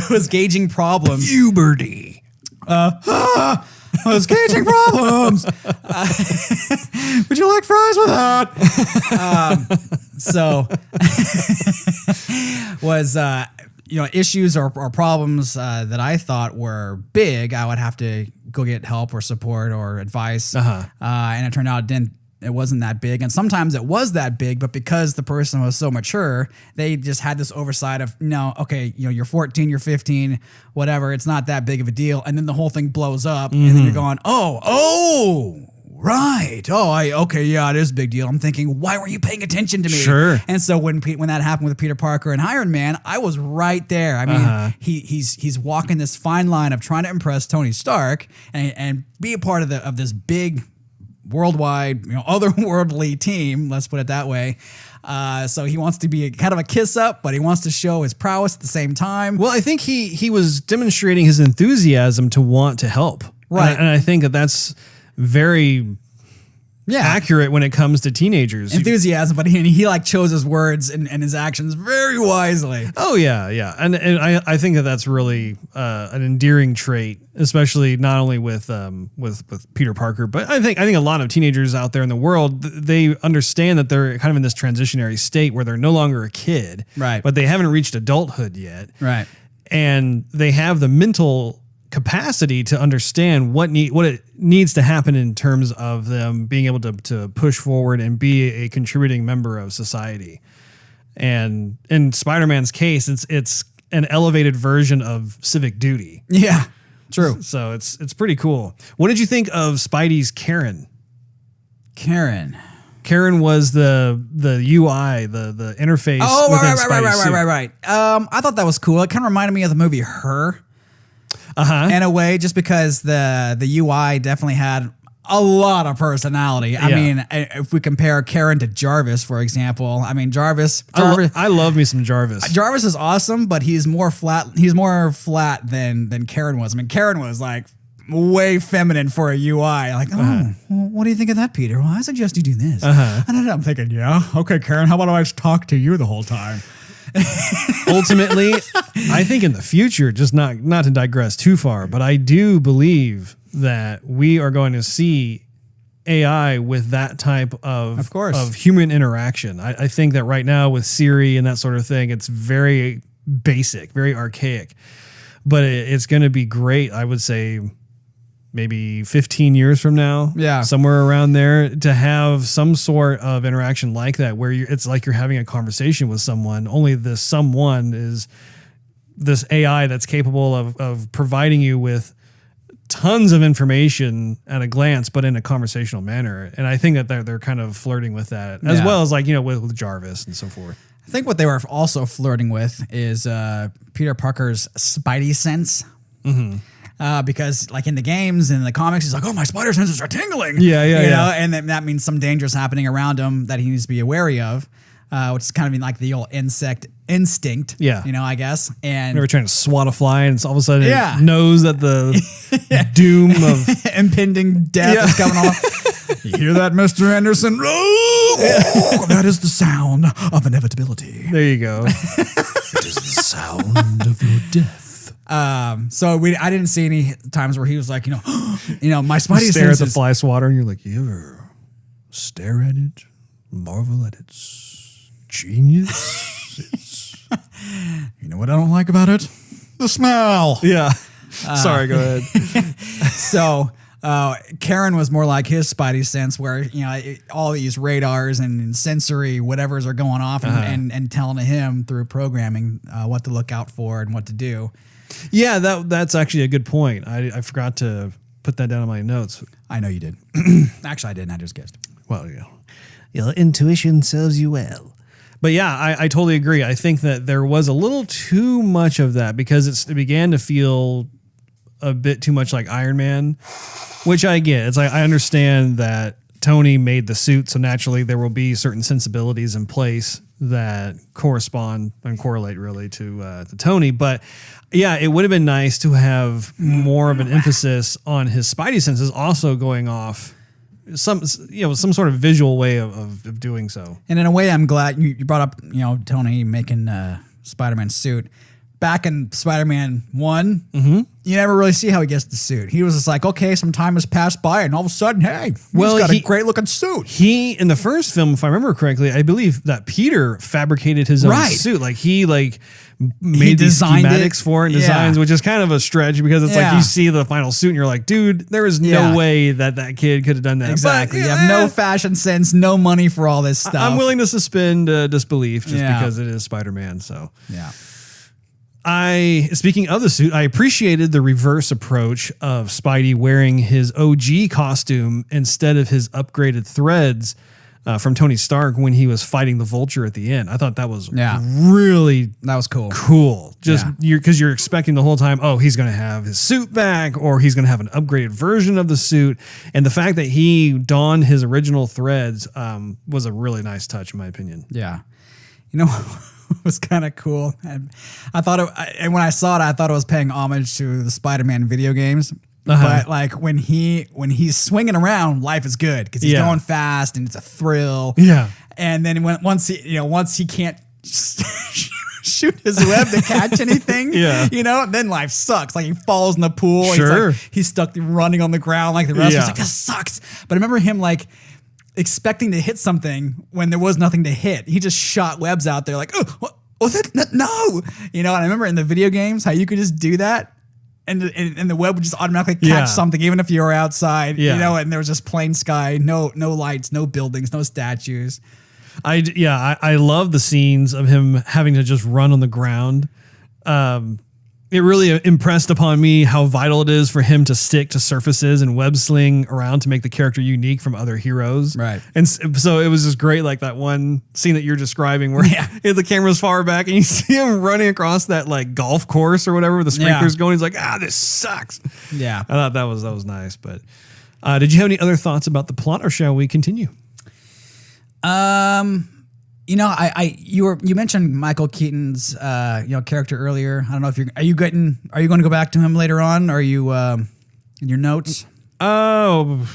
Was gauging problems. Puberty. I was gauging problems. Would you like fries with that? was issues or problems that I thought were big, I would have to go get help or support or advice. And it turned out it wasn't that big. And sometimes it was that big, but because the person was so mature, they just had this oversight of, you're 14, you're 15, whatever. It's not that big of a deal. And then the whole thing blows up and then you're going, right. Yeah, it is a big deal. I'm thinking, why weren't you paying attention to me? Sure. And so when that happened with Peter Parker and Iron Man, I was right there. I mean, he's walking this fine line of trying to impress Tony Stark and be a part of this big worldwide, otherworldly team. Let's put it that way. So he wants to be kind of a kiss up, but he wants to show his prowess at the same time. Well, I think he was demonstrating his enthusiasm to want to help. Right. And I think that's very accurate when it comes to teenagers. Enthusiasm, but he like chose his words and his actions very wisely. Oh yeah. And I think that's really an endearing trait, especially not only with Peter Parker, but I think a lot of teenagers out there in the world, they understand that they're kind of in this transitionary state where they're no longer a kid, right? But they haven't reached adulthood yet, right? And they have the mental capacity to understand what it needs to happen in terms of them being able to push forward and be a contributing member of society. And in Spider-Man's case, it's an elevated version of civic duty. Yeah, true. So it's pretty cool. What did you think of Spidey's Karen? Karen was the UI, the interface. Oh, within right. I thought that was cool. It kind of reminded me of the movie Her. In a way, just because the UI definitely had a lot of personality. I mean, if we compare Karen to Jarvis, for example, I mean, Jarvis. I love me some Jarvis. Jarvis is awesome, but he's more flat. He's more flat than Karen was. I mean, Karen was like way feminine for a UI. Like, what do you think of that, Peter? Well, I suggest you do this. And I'm thinking, okay, Karen, how about I just talk to you the whole time? Ultimately, I think in the future, just not to digress too far, but I do believe that we are going to see AI with that type of human interaction. I think that right now with Siri and that sort of thing, it's very basic, very archaic, but it's going to be great. I would say maybe 15 years from now, somewhere around there, to have some sort of interaction like that, where it's like you're having a conversation with someone, only this someone is this AI that's capable of providing you with tons of information at a glance, but in a conversational manner. And I think that they're kind of flirting with that, as well as with Jarvis and so forth. I think what they were also flirting with is Peter Parker's spidey sense. Because like in the games and in the comics, he's like, oh, my spider senses are tingling. Yeah. And that means some danger's happening around him that he needs to be wary of, which is kind of like the old insect instinct. Yeah. I guess. And never trying to swat a fly and it's all of a sudden it knows that the doom of impending death is coming on. You hear that, Mr. Anderson? Oh, that is the sound of inevitability. There you go. It is the sound of your death. So I didn't see any times where he was like, my spidey stare senses. at the fly swatter and you're like, you ever stare at it, marvel at its genius? You know what I don't like about it? The smell. Yeah. Sorry, go ahead. So Karen was more like his spidey sense, where all these radars and sensory whatevers are going off and telling him through programming what to look out for and what to do. Yeah, that's actually a good point. I forgot to put that down in my notes. I know you did. Actually, I didn't. I just guessed. Well, your intuition serves you well. But yeah, I totally agree. I think that there was a little too much of that because it began to feel a bit too much like Iron Man, which I get. It's like I understand that Tony made the suit, so naturally there will be certain sensibilities in place that correspond and correlate really to Tony. But yeah, it would have been nice to have more of an emphasis on his spidey senses also going off some sort of visual way of doing so. And in a way, I'm glad you brought up Tony making Spider-Man's suit. Back in Spider-Man 1, you never really see how he gets the suit. He was just like, okay, some time has passed by, and all of a sudden, hey, he's got a great looking suit. He, in the first film, if I remember correctly, I believe that Peter fabricated his own suit. Like he made these schematics for it and designs, which is kind of a stretch because it's like you see the final suit and you're like, dude, there is no way that kid could have done that. Exactly. But, you have no fashion sense, no money for all this stuff. I'm willing to suspend disbelief just because it is Spider-Man. So yeah. Speaking of the suit, I appreciated the reverse approach of Spidey wearing his OG costume instead of his upgraded threads from Tony Stark when he was fighting the Vulture at the end. I thought that was really cool. Just because you're expecting the whole time, oh, he's going to have his suit back or he's going to have an upgraded version of the suit. And the fact that he donned his original threads was a really nice touch, in my opinion. Yeah. You know, it was kind of cool. And I thought and when I saw it, I thought it was paying homage to the Spider-Man video games. But like when he's swinging around, life is good because he's going fast and it's a thrill. Yeah. And then once he can't shoot his web to catch anything, then life sucks. Like he falls in the pool. Sure. He's stuck running on the ground like the rest. He's like, this sucks. But I remember him like expecting to hit something when there was nothing to hit. He just shot webs out there like, oh, what was it? No. And I remember in the video games how you could just do that and the web would just automatically catch something even if you were outside, and there was just plain sky, no lights, no buildings, no statues. I love the scenes of him having to just run on the ground. It really impressed upon me how vital it is for him to stick to surfaces and web sling around to make the character unique from other heroes. Right. And so it was just great, like that one scene that you're describing where the camera's far back and you see him running across that like golf course or whatever with the sprinklers going. He's like, this sucks. Yeah. I thought that was nice. But did you have any other thoughts about the plot or shall we continue? You mentioned Michael Keaton's character earlier. I don't know if are you going to go back to him later on? Or are you in your notes? Oh,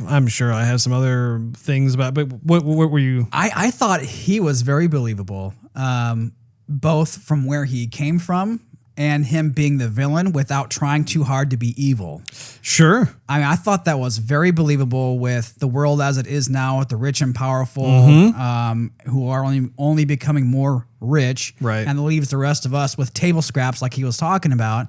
I'm sure I have some other things about. But what were you? I thought he was very believable, both from where he came from and him being the villain without trying too hard to be evil. Sure. I thought that was very believable with the world as it is now, with the rich and powerful, who are only becoming more rich, right? And leaves the rest of us with table scraps, like he was talking about.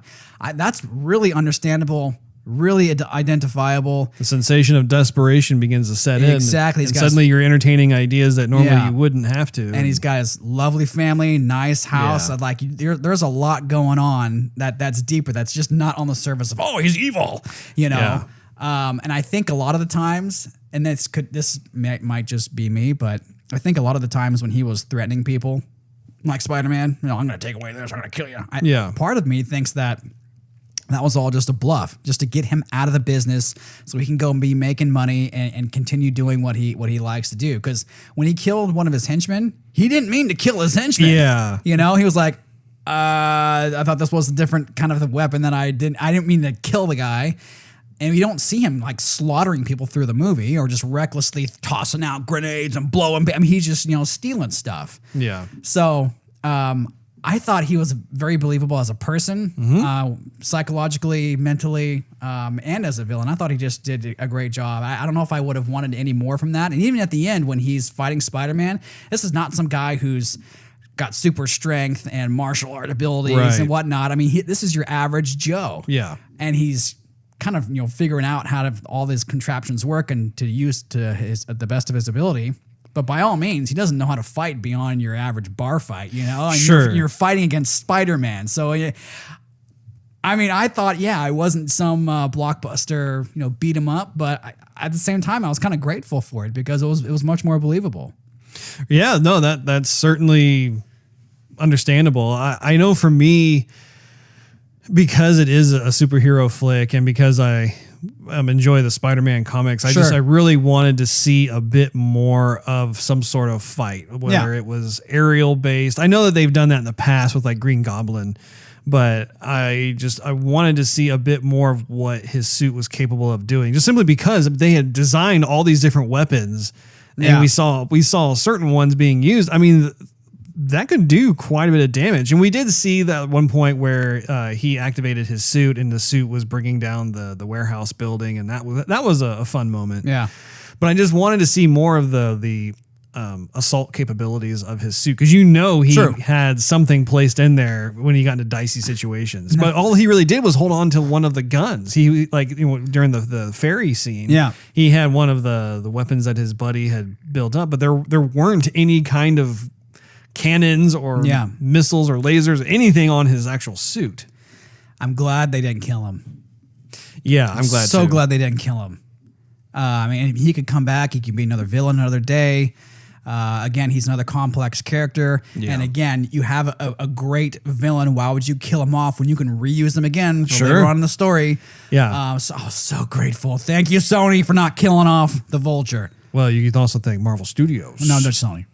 That's really understandable, really identifiable. The sensation of desperation begins to set in. Exactly. And suddenly you're entertaining ideas that normally you wouldn't have to. And he's got his lovely family, nice house. Yeah. Like there's a lot going on that's deeper. That's just not on the surface of, oh, he's evil, Yeah. And I think a lot of the times, and this might just be me, but I think a lot of the times when he was threatening people, like Spider-Man, I'm going to take away this, I'm going to kill you. Part of me thinks that was all just a bluff, just to get him out of the business so he can go and be making money and continue doing what he likes to do. Because when he killed one of his henchmen, he didn't mean to kill his henchman. Yeah. He was like, I thought this was a different kind of the weapon that I didn't mean to kill the guy. And you don't see him like slaughtering people through the movie or just recklessly tossing out grenades and blowing. I mean, he's just, stealing stuff. Yeah. So, I thought he was very believable as a person, psychologically, mentally, and as a villain. I thought he just did a great job. I don't know if I would have wanted any more from that. And even at the end, when he's fighting Spider-Man, this is not some guy who's got super strength and martial art abilities and whatnot. I mean, this is your average Joe. Yeah. And he's kind of, figuring out how all these contraptions work and to use to the best of his ability. But by all means, he doesn't know how to fight beyond your average bar fight, And sure. You're fighting against Spider-Man. So, I thought, I wasn't some blockbuster, beat him up. But at the same time, I was kind of grateful for it because it was much more believable. Yeah, no, that's certainly understandable. I know for me, because it is a superhero flick and because I enjoy the Spider-Man comics, I really wanted to see a bit more of some sort of fight, whether it was aerial based. I know that they've done that in the past with like Green Goblin, but I wanted to see a bit more of what his suit was capable of doing, just simply because they had designed all these different weapons and we saw certain ones being used. I mean, that could do quite a bit of damage. And we did see that at one point where he activated his suit, and the suit was bringing down the warehouse building, and that was a fun moment. Yeah. But I just wanted to see more of the assault capabilities of his suit, because he had something placed in there when he got into dicey situations. But all he really did was hold on to one of the guns. He during the ferry scene, he had one of the weapons that his buddy had built up, but there weren't any kind of cannons or missiles or lasers or anything on his actual suit. I'm glad they didn't kill him. Yeah, I'm glad. So glad they didn't kill him. I mean, he could come back. He could be another villain another day. Again, he's another complex character. Yeah. And again, you have a great villain. Why would you kill him off when you can reuse them again for later on in the story? Yeah. So grateful. Thank you, Sony, for not killing off the Vulture. Well, you can also thank Marvel Studios. No, that's Sony.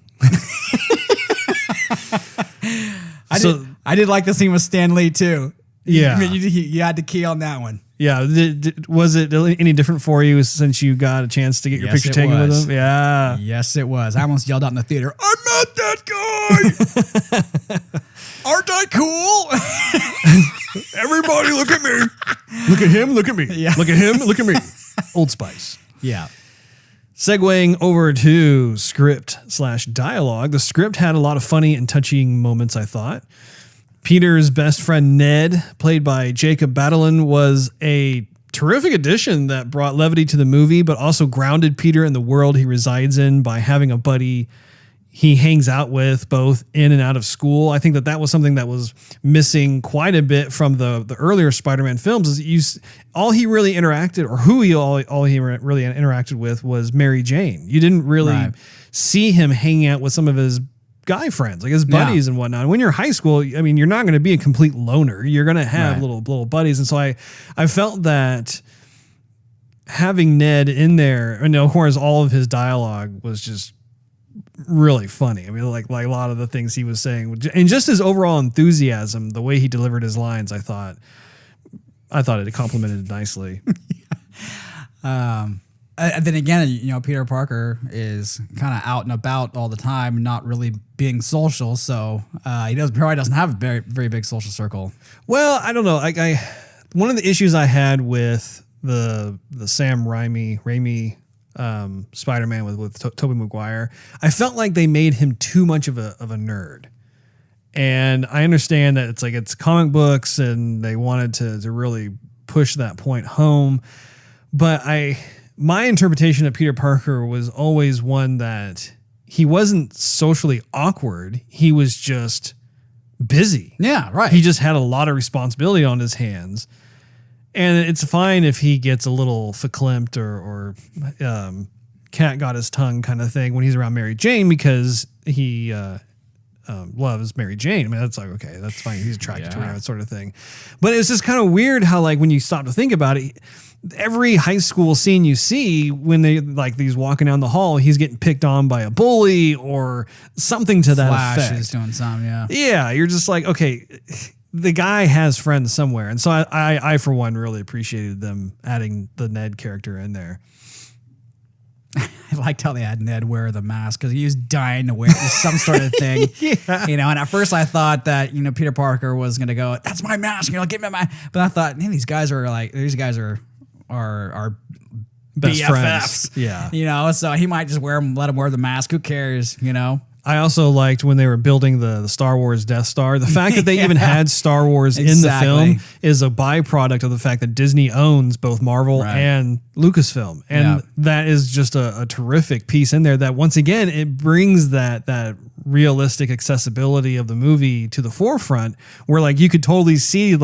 I did like the scene with Stan Lee too. Yeah. I mean, you had to key on that one. Yeah. Was it any different for you since you got a chance to get your picture taken with him? Yeah. Yes, it was. I almost yelled out in the theater, I'm not that guy. Aren't I cool? Everybody look at me. Look at him. Look at me. Yeah. Look at him. Look at me. Old Spice. Yeah. Segueing over to script/dialogue. The script had a lot of funny and touching moments, I thought. Peter's best friend Ned, played by Jacob Batalon, was a terrific addition that brought levity to the movie, but also grounded Peter in the world he resides in by having a buddy he hangs out with both in and out of school. I think that was something that was missing quite a bit from the earlier Spider-Man films. Is all he really interacted, or who he really interacted with, was Mary Jane. You didn't really see him hanging out with some of his guy friends, like his buddies and whatnot. When you're in high school, I mean, you're not going to be a complete loner. You're going to have little buddies. And so I felt that having Ned in there, and of course all of his dialogue was just really funny. I mean, like a lot of the things he was saying, and just his overall enthusiasm, the way he delivered his lines, I thought it complemented nicely. Then again, Peter Parker is kind of out and about all the time, not really being social. So he probably doesn't have a very, very big social circle. Well, I don't know. One of the issues I had with the Sam Raimi Spider-Man with Tobey Maguire, I felt like they made him too much of a nerd. And I understand that it's comic books and they wanted to really push that point home. But my interpretation of Peter Parker was always one that he wasn't socially awkward. He was just busy. Yeah, right. He just had a lot of responsibility on his hands. And it's fine if he gets a little verklempt or cat got his tongue kind of thing when he's around Mary Jane, because he loves Mary Jane. I mean, that's like, okay, that's fine. He's attracted to her, that sort of thing. But it's just kind of weird how, like, when you stop to think about it, every high school scene you see when he's walking down the hall, he's getting picked on by a bully or something to that effect. Is doing something, yeah. You're just like, okay, the guy has friends somewhere. And so I for one, really appreciated them adding the Ned character in there. I liked how they had Ned wear the mask because he was dying to wear some sort of thing. And at first I thought that, Peter Parker was going to go, that's my mask, get me my, but I thought, man, these guys are best BFFs. Friends. Yeah. So he might just let him wear the mask. Who cares, I also liked when they were building the Star Wars Death Star. The fact that they even had Star Wars in the film is a byproduct of the fact that Disney owns both Marvel and Lucasfilm. And that is just a terrific piece in there that, once again, it brings that realistic accessibility of the movie to the forefront, where you could totally see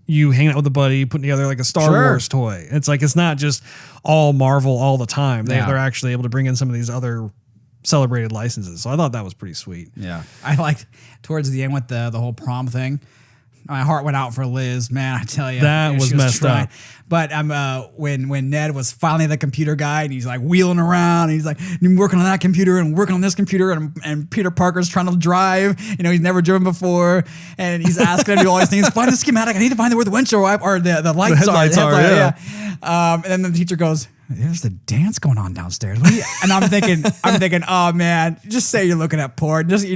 you hanging out with a buddy, putting together a Star Wars toy. It's it's not just all Marvel all the time. They're actually able to bring in some of these other celebrated licenses. So I thought that was pretty sweet. Yeah. I liked towards the end with the whole prom thing. My heart went out for Liz, man. I tell you, that was messed up. But when Ned was finally the computer guy and he's wheeling around, and he's working on that computer and working on this computer, and Peter Parker's trying to drive. He's never driven before, and he's asking him to do all these things. Find the schematic. I need to find where the windshield wipe or the lights are. And then the teacher goes, there's the dance going on downstairs. And I'm thinking, oh man, just say you're looking at porn. Just,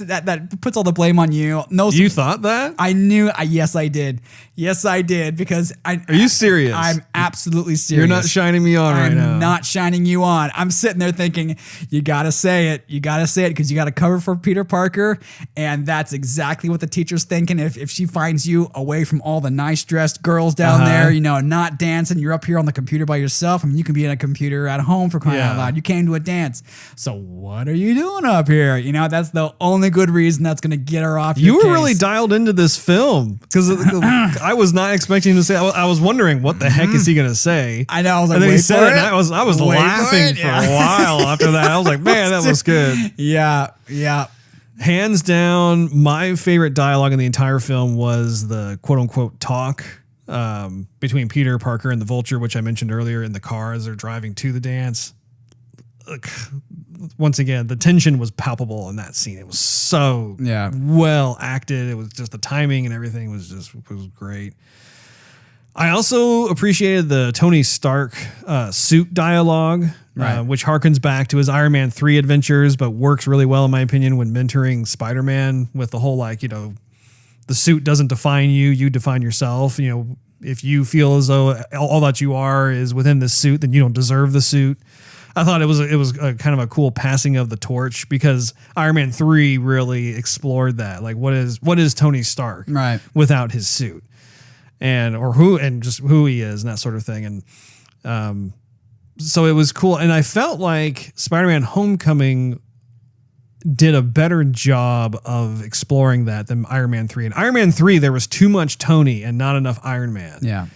that puts all the blame on you. No, You thought that? I knew. Yes, I did. Yes, I did. Because Are you serious? I'm absolutely serious. You're not shining me on right now. I'm not shining you on. I'm sitting there thinking, you got to say it. You got to say it because you got to cover for Peter Parker. And that's exactly what the teacher's thinking. If she finds you away from all the nice dressed girls down there, not dancing, you're up here on the computer by yourself. I mean, you can be in a computer at home for crying out loud. You came to a dance. So what are you doing up here? That's the only good reason that's going to get her off your You were case. really dialed into this film because I was not expecting him to say. I was wondering what the heck is he going to say. I know. I was like, and then he wait said for it, it. and I was Wait laughing for it, for a while after that. I was like, man, that was good. Yeah. Hands down, my favorite dialogue in the entire film was the quote unquote talk between Peter Parker and the Vulture, which I mentioned earlier in the car as they're driving to the dance. Look, once again, the tension was palpable in that scene. It was so well acted. It was just the timing and everything was great. I also appreciated the Tony Stark suit dialogue, which harkens back to his Iron Man 3 adventures, but works really well, in my opinion, when mentoring Spider-Man with the whole, the suit doesn't define you, you define yourself. If you feel as though all that you are is within this suit, then you don't deserve the suit. I thought it was a kind of a cool passing of the torch because Iron Man 3 really explored that. Like, what is Tony Stark without his suit? And just who he is and that sort of thing. And so it was cool. And I felt like Spider-Man Homecoming did a better job of exploring that than Iron Man 3. In Iron Man 3, there was too much Tony and not enough Iron Man. Yeah.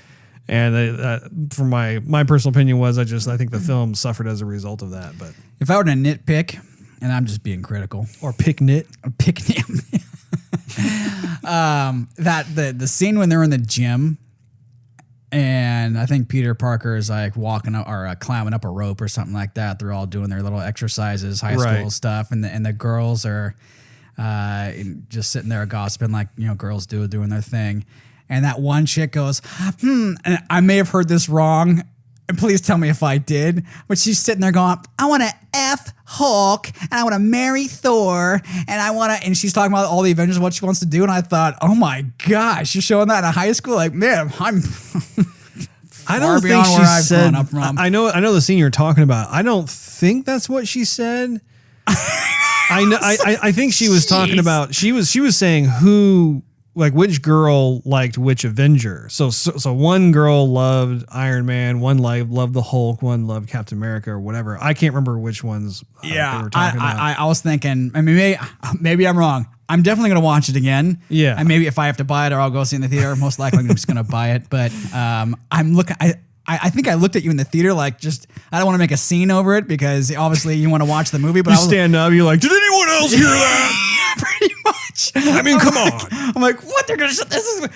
And from my personal opinion I think the film suffered as a result of that. But if I were to nitpick, and I'm just being critical, or picnic. That the scene when they're in the gym, and I think Peter Parker is like walking up or climbing up a rope or something like that. They're all doing their little exercises, high school stuff, and the girls are just sitting there gossiping like girls doing their thing. And that one chick goes, and I may have heard this wrong, and please tell me if I did, but she's sitting there going, I want to F Hulk, and I want to marry Thor, and she's talking about all the Avengers, what she wants to do, and I thought, oh my gosh, you're showing that in high school? Like, man, I'm I don't think she said, I know the scene you're talking about. I don't think that's what she said. I think she was talking about, she was saying who, like which girl liked which Avenger. So one girl loved Iron Man, one loved the Hulk, one loved Captain America or whatever. I can't remember which ones they were talking about. I was thinking, I mean, maybe I'm wrong. I'm definitely going to watch it again. Yeah. And maybe if I have to buy it or I'll go see it in the theater, most likely I'm just going to buy it. But I'm looking, I think I looked at you in the theater like I don't want to make a scene over it because obviously you want to watch the movie. But stand up, you're like, did anyone else hear that? Pretty much. I mean, come on. I'm like, what? They're gonna this is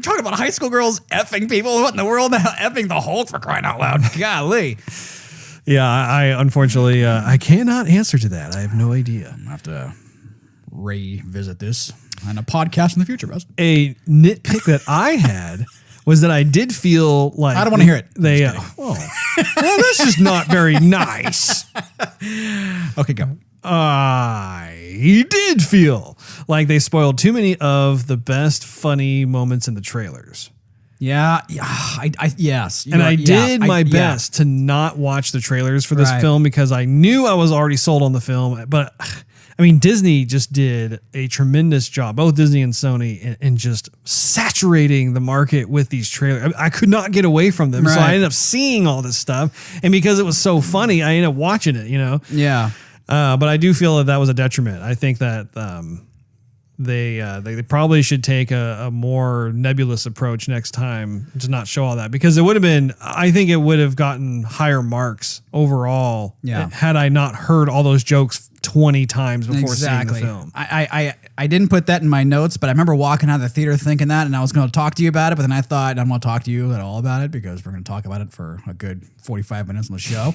talking about high school girls effing people. What in the world? Effing the Hulk, for crying out loud. Golly. Yeah, I unfortunately I cannot answer to that. I have no idea. I'm gonna have to revisit this on a podcast in the future, Russ. A nitpick that I had was that I did feel like I don't want to hear it. Well, that's just not very nice. Okay, go. I did feel like they spoiled too many of the best funny moments in the trailers. Yeah, yes. And I did my best to not watch the trailers for this film because I knew I was already sold on the film. But I mean, Disney just did a tremendous job, both Disney and Sony, in just saturating the market with these trailers. I could not get away from them. So I ended up seeing all this stuff. And because it was so funny, I ended up watching it, Yeah. But I do feel that was a detriment. I think that they probably should take a more nebulous approach next time to not show all that because I think it would have gotten higher marks overall had I not heard all those jokes 20 times before seeing the film. I didn't put that in my notes, but I remember walking out of the theater thinking that, and I was going to talk to you about it, but then I thought I don't want to talk to you at all about it because we're going to talk about it for a good 45 minutes on the show.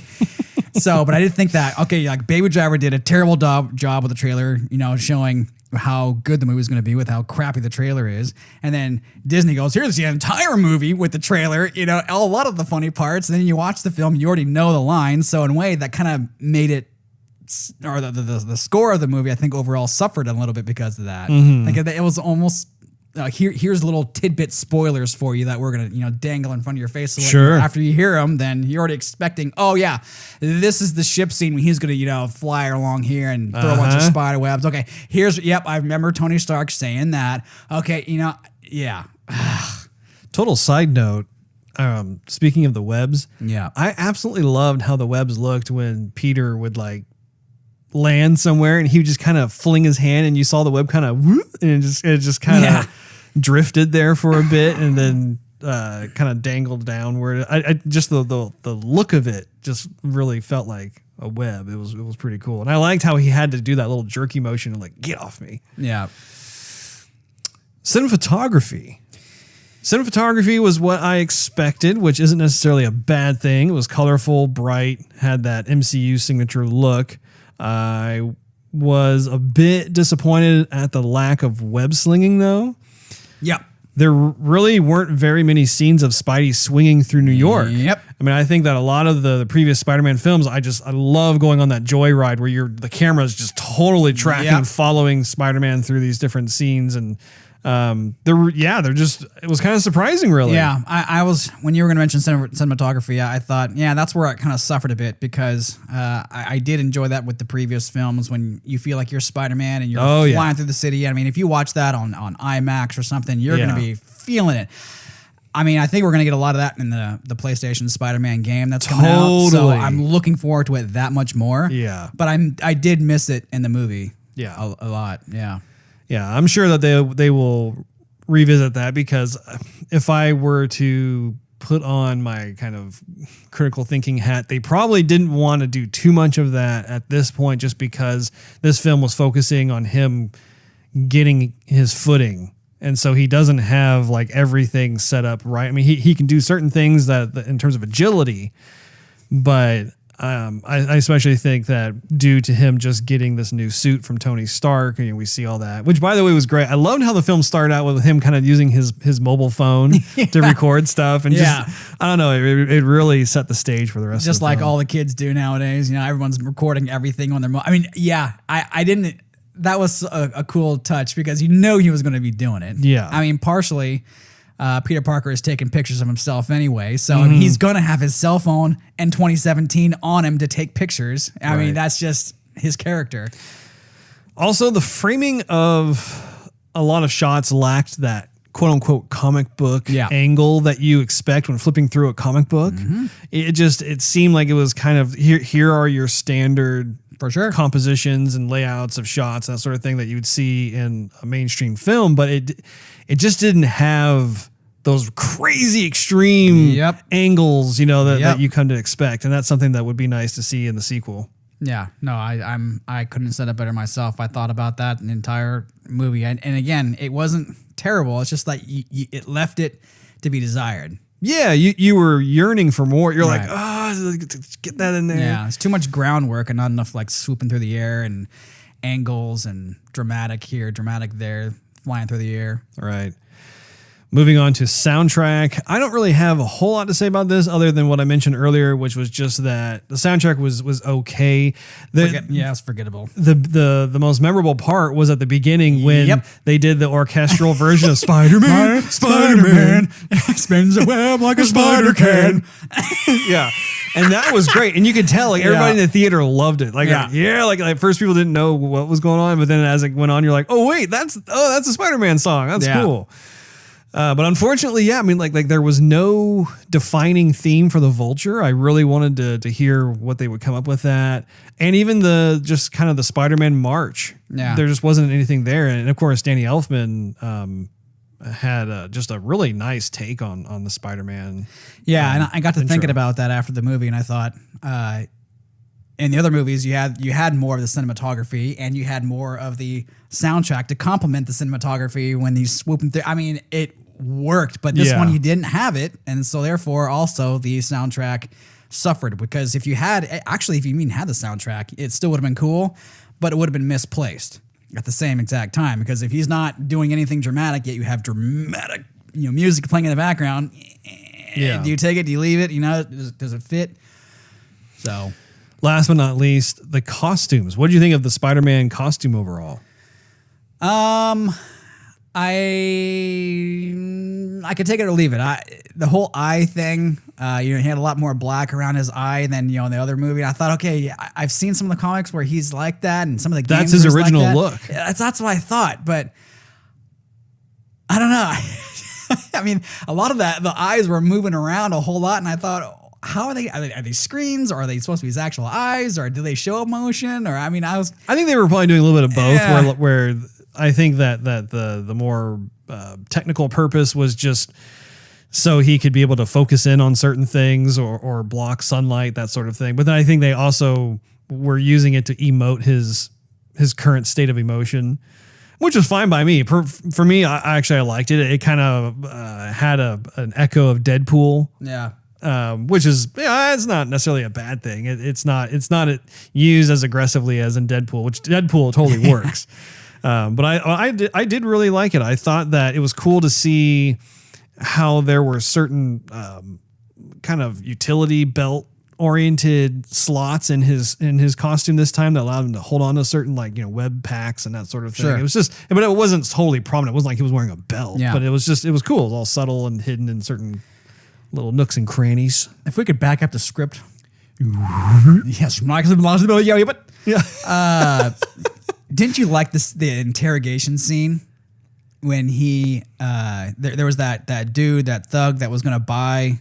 So, but I did think that, okay, like Baby Driver did a terrible job with the trailer, showing how good the movie is going to be with how crappy the trailer is. And then Disney goes, here's the entire movie with the trailer, a lot of the funny parts. And then you watch the film, you already know the lines. So in a way that kind of made it, or the score of the movie, I think overall suffered a little bit because of that. Like it was almost here's little tidbit spoilers for you that we're gonna dangle in front of your face. So Sure. after you hear them, then you're already expecting. Oh yeah, this is the ship scene when he's gonna fly along here and throw a bunch of spider webs. Okay, I remember Tony Stark saying that. Okay, yeah. Total side note. Speaking of the webs, Yeah. I absolutely loved how the webs looked when Peter would like land somewhere and he would just kind of fling his hand and you saw the web kind of whoop, and it just kind of drifted there for a bit and then kind of dangled downward. I just the look of it just really felt like a web. It was pretty cool, and I liked how he had to do that little jerky motion and like get off me. Yeah. Cinematography. Cinematography was what I expected, which isn't necessarily a bad thing. It was colorful, bright, had that MCU signature look. I was a bit disappointed at the lack of web slinging, though. Yep. There really weren't very many scenes of Spidey swinging through New York. Yep. I mean, I think that a lot of the previous Spider-Man films, I love going on that joyride where the camera is just totally tracking, following Spider-Man through these different scenes, and it was kind of surprising, really. Yeah, I was, when you were going to mention cinematography, I thought, that's where I kind of suffered a bit because I did enjoy that with the previous films when you feel like you're Spider-Man and you're flying through the city. I mean, if you watch that on IMAX or something, you're going to be feeling it. I mean, I think we're going to get a lot of that in the PlayStation Spider-Man game that's coming out. So I'm looking forward to it that much more. Yeah. But I did miss it in the movie. Yeah. A lot. Yeah. Yeah, I'm sure that they will revisit that, because if I were to put on my kind of critical thinking hat, they probably didn't want to do too much of that at this point, just because this film was focusing on him getting his footing. And so he doesn't have like everything set up right. I mean, he can do certain things that in terms of agility, but I especially think that due to him just getting this new suit from Tony Stark, and we see all that, which by the way was great. I loved how the film started out with him kind of using his mobile phone to record stuff, and just I don't know, it really set the stage for the rest. Just of the like film. all the kids do nowadays, everyone's recording everything on their. I didn't. That was a cool touch because he was going to be doing it. Yeah, I mean, partially. Peter Parker is taking pictures of himself anyway, so he's going to have his cell phone and 2017 on him to take pictures. I mean, that's just his character. Also, the framing of a lot of shots lacked that quote-unquote comic book angle that you expect when flipping through a comic book. It seemed like it was kind of, here are your standard for sure compositions and layouts of shots, that sort of thing that you would see in a mainstream film, but it just didn't have those crazy extreme angles, that you come to expect. And that's something that would be nice to see in the sequel. Yeah, no, I couldn't have said it better myself. I thought about that in the entire movie. And again, it wasn't terrible. It's just like it left it to be desired. Yeah, you were yearning for more. You're like, get that in there. Yeah, it's too much groundwork and not enough like swooping through the air and angles and dramatic here, dramatic there, flying through the air. Right. Moving on to soundtrack. I don't really have a whole lot to say about this other than what I mentioned earlier, which was just that the soundtrack was okay. It's forgettable. The most memorable part was at the beginning when they did the orchestral version of Spider-Man. Spider-Man spins a web like a spider can. Yeah. And that was great. And you could tell, like, everybody in the theater loved it. Like, like first people didn't know what was going on, but then as it went on, you're like, oh wait, that's a Spider-Man song. That's cool. But unfortunately, I mean, like there was no defining theme for the Vulture. I really wanted to hear what they would come up with that. And even just kind of the Spider-Man march. Yeah. There just wasn't anything there. And of course, Danny Elfman had just a really nice take on the Spider-Man. Yeah, and I got to thinking about that after the movie, and I thought, in the other movies, you had more of the cinematography and you had more of the soundtrack to complement the cinematography when he's swooping through. I mean, it worked, but this one you didn't have it, and so therefore also the soundtrack suffered, because if you had the soundtrack, it still would have been cool, but it would have been misplaced at the same exact time, because if he's not doing anything dramatic, yet you have dramatic music playing in the background, do you take it? Do you leave it? Does it fit? So, last but not least, the costumes. What do you think of the Spider-Man costume overall? I could take it or leave it. The whole eye thing, he had a lot more black around his eye than in the other movie. I thought, okay, I've seen some of the comics where he's like that, and some of the games that's his original like that. look. That's what I thought, but I don't know. I mean, a lot of that, the eyes were moving around a whole lot, and I thought, how are they? Are they screens, or are they supposed to be his actual eyes, or do they show emotion? Or I think they were probably doing a little bit of both. Yeah. Where I think that the more technical purpose was just so he could be able to focus in on certain things or block sunlight, that sort of thing. But then I think they also were using it to emote his current state of emotion, which was fine by me. For me, I actually liked it. It kind of had an echo of Deadpool. Yeah. Which is, it's not necessarily a bad thing. It's not used as aggressively as in Deadpool, which Deadpool totally works. But I did really like it. I thought that it was cool to see how there were certain kind of utility belt oriented slots in his costume this time that allowed him to hold on to certain web packs and that sort of thing. Sure. It was just, but it wasn't totally prominent. It wasn't like he was wearing a belt, Yeah. but it was cool. It was all subtle and hidden in certain little nooks and crannies. If we could back up the script. Yes, but Yeah. didn't you like the interrogation scene when he there was that dude, that thug that was going to buy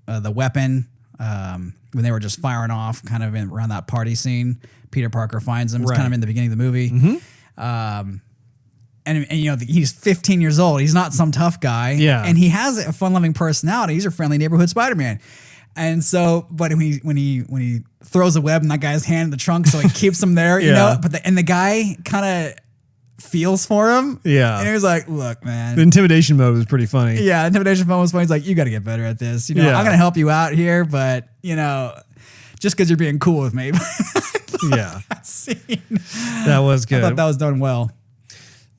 the weapon when they were just firing off kind of around that party scene? Peter Parker finds him. It's kind of in the beginning of the movie. Mm-hmm. And he's 15 years old. He's not some tough guy. Yeah. And he has a fun-loving personality. He's a friendly neighborhood Spider-Man. And so, but when he throws a web in that guy's hand in the trunk, so he keeps him there, you know. But the guy kind of feels for him. Yeah. And he was like, "Look, man." The intimidation mode was pretty funny. Yeah, intimidation phone was funny. He's like, "You got to get better at this. Yeah. I'm gonna help you out here, but just because you're being cool with me." Yeah. That scene. That was I good. thought that was done well.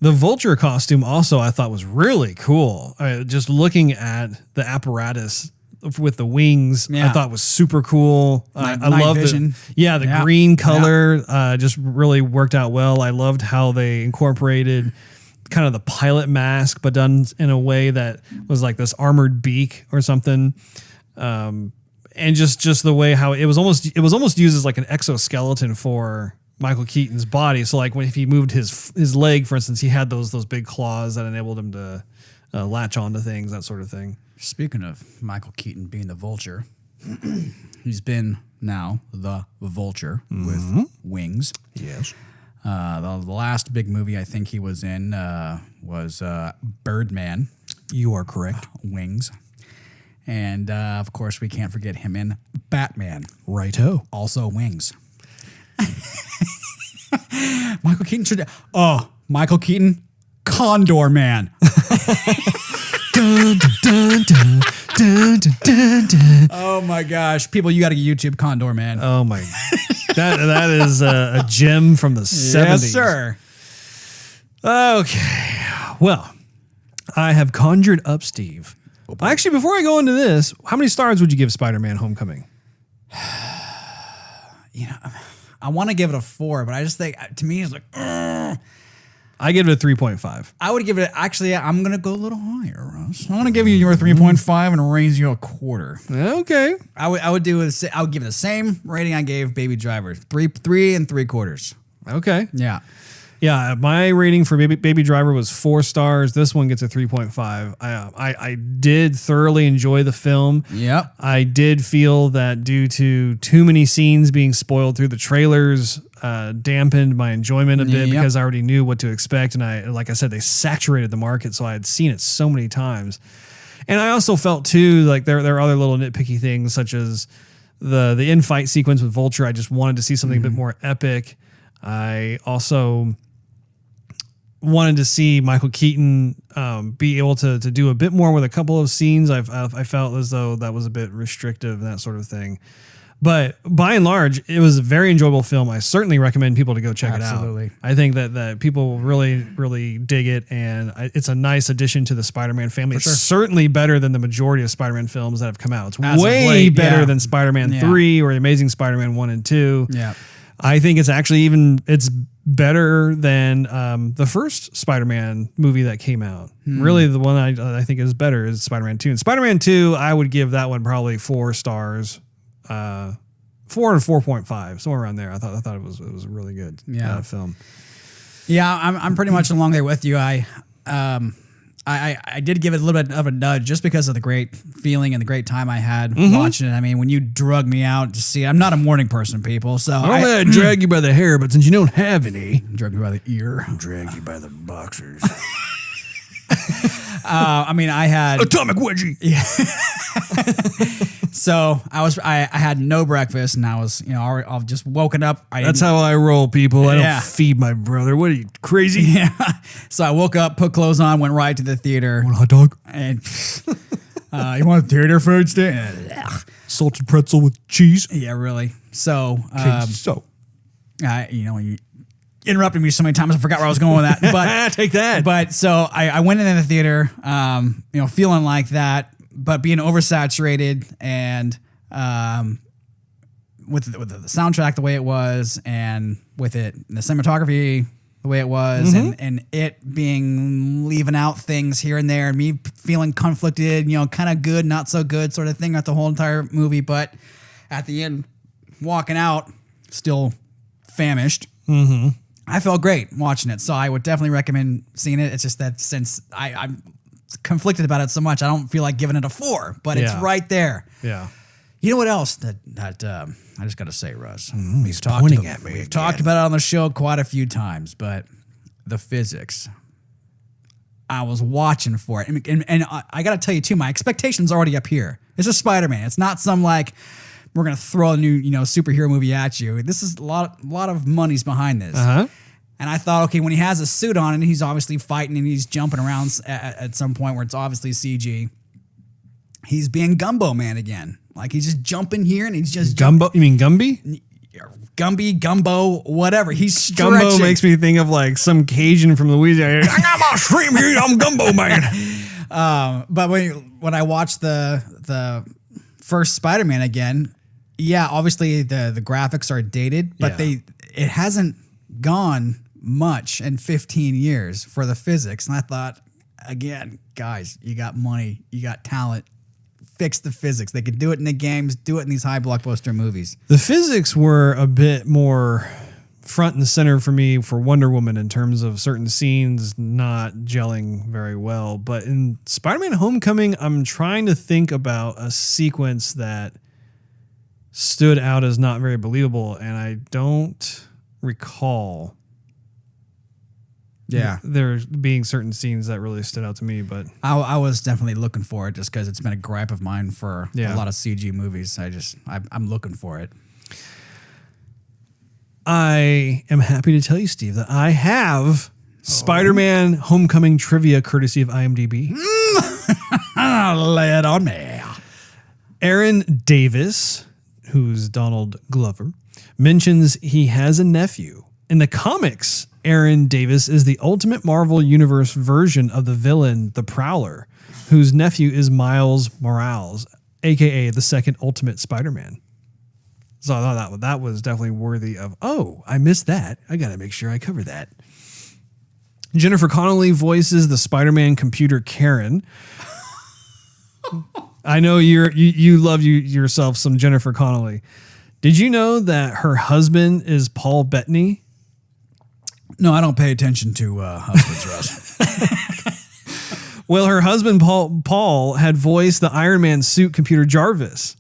The Vulture costume also I thought was really cool. Just looking at the apparatus with the wings, I thought was super cool. I love the green color. Just really worked out well. I loved how they incorporated kind of the pilot mask, but done in a way that was like this armored beak or something. And just the way how it was almost used as like an exoskeleton for Michael Keaton's body. So like if he moved his leg, for instance, he had those big claws that enabled him to latch onto things, that sort of thing. Speaking of Michael Keaton being the Vulture, he's been now the Vulture with wings. Yes. The last big movie I think he was in was Birdman. You are correct. Wings. And of course, we can't forget him in Batman. Righto. Also wings. Michael Keaton Michael Keaton, Condor Man. Dun, dun, dun, dun, dun, dun, dun. Oh my gosh. People, you got to YouTube Condor Man. Oh my. That is a gem from the 70s. Yes, sir. Okay. Well, I have conjured up Steve. Actually, before I go into this, how many stars would you give Spider-Man Homecoming? I want to give it a 4, but I just think, to me, it's like, I give it a 3.5. I would give it, actually, I'm going to go a little higher, Russ. I'm going to give you your 3.5 and raise you a quarter. Okay. I would give it the same rating I gave Baby Driver, 3 3/4. Okay. Yeah. Yeah, my rating for Baby Driver was 4 stars. This one gets a 3.5. I did thoroughly enjoy the film. Yep. I did feel that due to too many scenes being spoiled through the trailers, dampened my enjoyment a bit because I already knew what to expect. And like I said, they saturated the market, so I had seen it so many times. And I also felt too like there are other little nitpicky things, such as the in-fight sequence with Vulture. I just wanted to see something a bit more epic. I also wanted to see Michael Keaton be able to do a bit more with a couple of scenes. I felt as though that was a bit restrictive and that sort of thing. But by and large, it was a very enjoyable film. I certainly recommend people to go check Absolutely. it out. I think that people really, really dig it, and it's a nice addition to the Spider-Man family. It's certainly better than the majority of Spider-Man films that have come out. It's As of way late, better yeah. than Spider-Man Yeah. 3 or The Amazing Spider-Man 1 and 2. Yeah. I think it's actually it's better than the first Spider-Man movie that came out. Really, the one I think is better is Spider-Man 2. And Spider-Man 2, I would give that one probably 4 stars. 4 or 4.5, somewhere around there. I thought it was a really good film. Yeah, I'm pretty much along there with you. I did give it a little bit of a nudge just because of the great feeling and the great time I had watching it. I mean, when you drug me out to see it, I'm not a morning person, people. So I drag you by the hair, but since you don't have any, drug me by the ear. drag you by the boxers. I mean, I had Atomic Wedgie. Yeah. So I had no breakfast, and I was I've just woken up. That's how I roll, people. I Yeah. don't feed my brother. What are you, crazy? Yeah. So I woke up, put clothes on, went right to the theater. Want a hot dog? And you want theater food, Steve? Salted pretzel with cheese. Yeah, really. So You you interrupted me so many times, I forgot where I was going with that. But take that. But so I went into the theater, feeling like that, but being oversaturated and with the soundtrack the way it was, and with the cinematography the way it was, and it being leaving out things here and there, and me feeling conflicted, kind of good, not so good sort of thing at the whole entire movie. But at the end, walking out, still famished. I felt great watching it, so I would definitely recommend seeing it. It's just that since I'm conflicted about it so much, I don't feel like giving it a 4, but it's right there. Yeah. You know what else that I just got to say, Russ? He's pointing at me. We've talked about it on the show quite a few times, but the physics. I was watching for it, and I got to tell you too, my expectations already up here. It's a Spider-Man. It's not some like we're gonna throw a new superhero movie at you. This is a lot of money's behind this. And I thought, okay, when he has a suit on and he's obviously fighting and he's jumping around at some point where it's obviously CG, he's being Gumbo Man again. Like he's just jumping here and he's just Gumbo. You mean Gumby? Gumby, Gumbo, whatever. He's stretching. Gumbo makes me think of like some Cajun from Louisiana. I got my stream here. I'm Gumbo Man. But when I watched the first Spider-Man again, yeah, obviously the graphics are dated, but it hasn't gone much in 15 years for the physics. And I thought, again, guys, you got money, you got talent, fix the physics. They could do it in the games, do it in these high blockbuster movies. The physics were a bit more front and center for me for Wonder Woman in terms of certain scenes not gelling very well. But in Spider-Man Homecoming, I'm trying to think about a sequence that stood out as not very believable, and I don't recall there being certain scenes that really stood out to me. But I was definitely looking for it just because it's been a gripe of mine for a lot of CG movies. I'm looking for it. I am happy to tell you, Steve, that I have Spider-Man Homecoming trivia courtesy of IMDb. Lay it on me. Aaron Davis, who's Donald Glover, mentions he has a nephew. In the comics, Aaron Davis is the Ultimate Marvel Universe version of the villain, the Prowler, whose nephew is Miles Morales, a.k.a. the second Ultimate Spider-Man. So I thought that was definitely worthy of, I missed that. I got to make sure I cover that. Jennifer Connelly voices the Spider-Man computer Karen. I know you love yourself some Jennifer Connelly. Did you know that her husband is Paul Bettany? No, I don't pay attention to husbands, Russ. Well, her husband Paul had voiced the Iron Man suit computer Jarvis.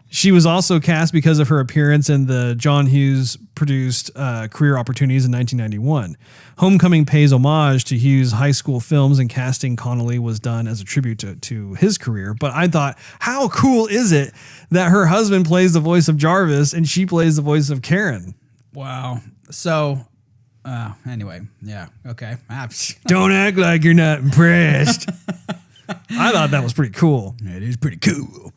She was also cast because of her appearance in the John Hughes produced Career Opportunities in 1991. Homecoming pays homage to Hughes' high school films, and casting Connolly was done as a tribute to his career. But I thought, how cool is it that her husband plays the voice of Jarvis and she plays the voice of Karen? Wow. So, anyway, yeah, okay. Don't act like you're not impressed. I thought that was pretty cool. It is pretty cool.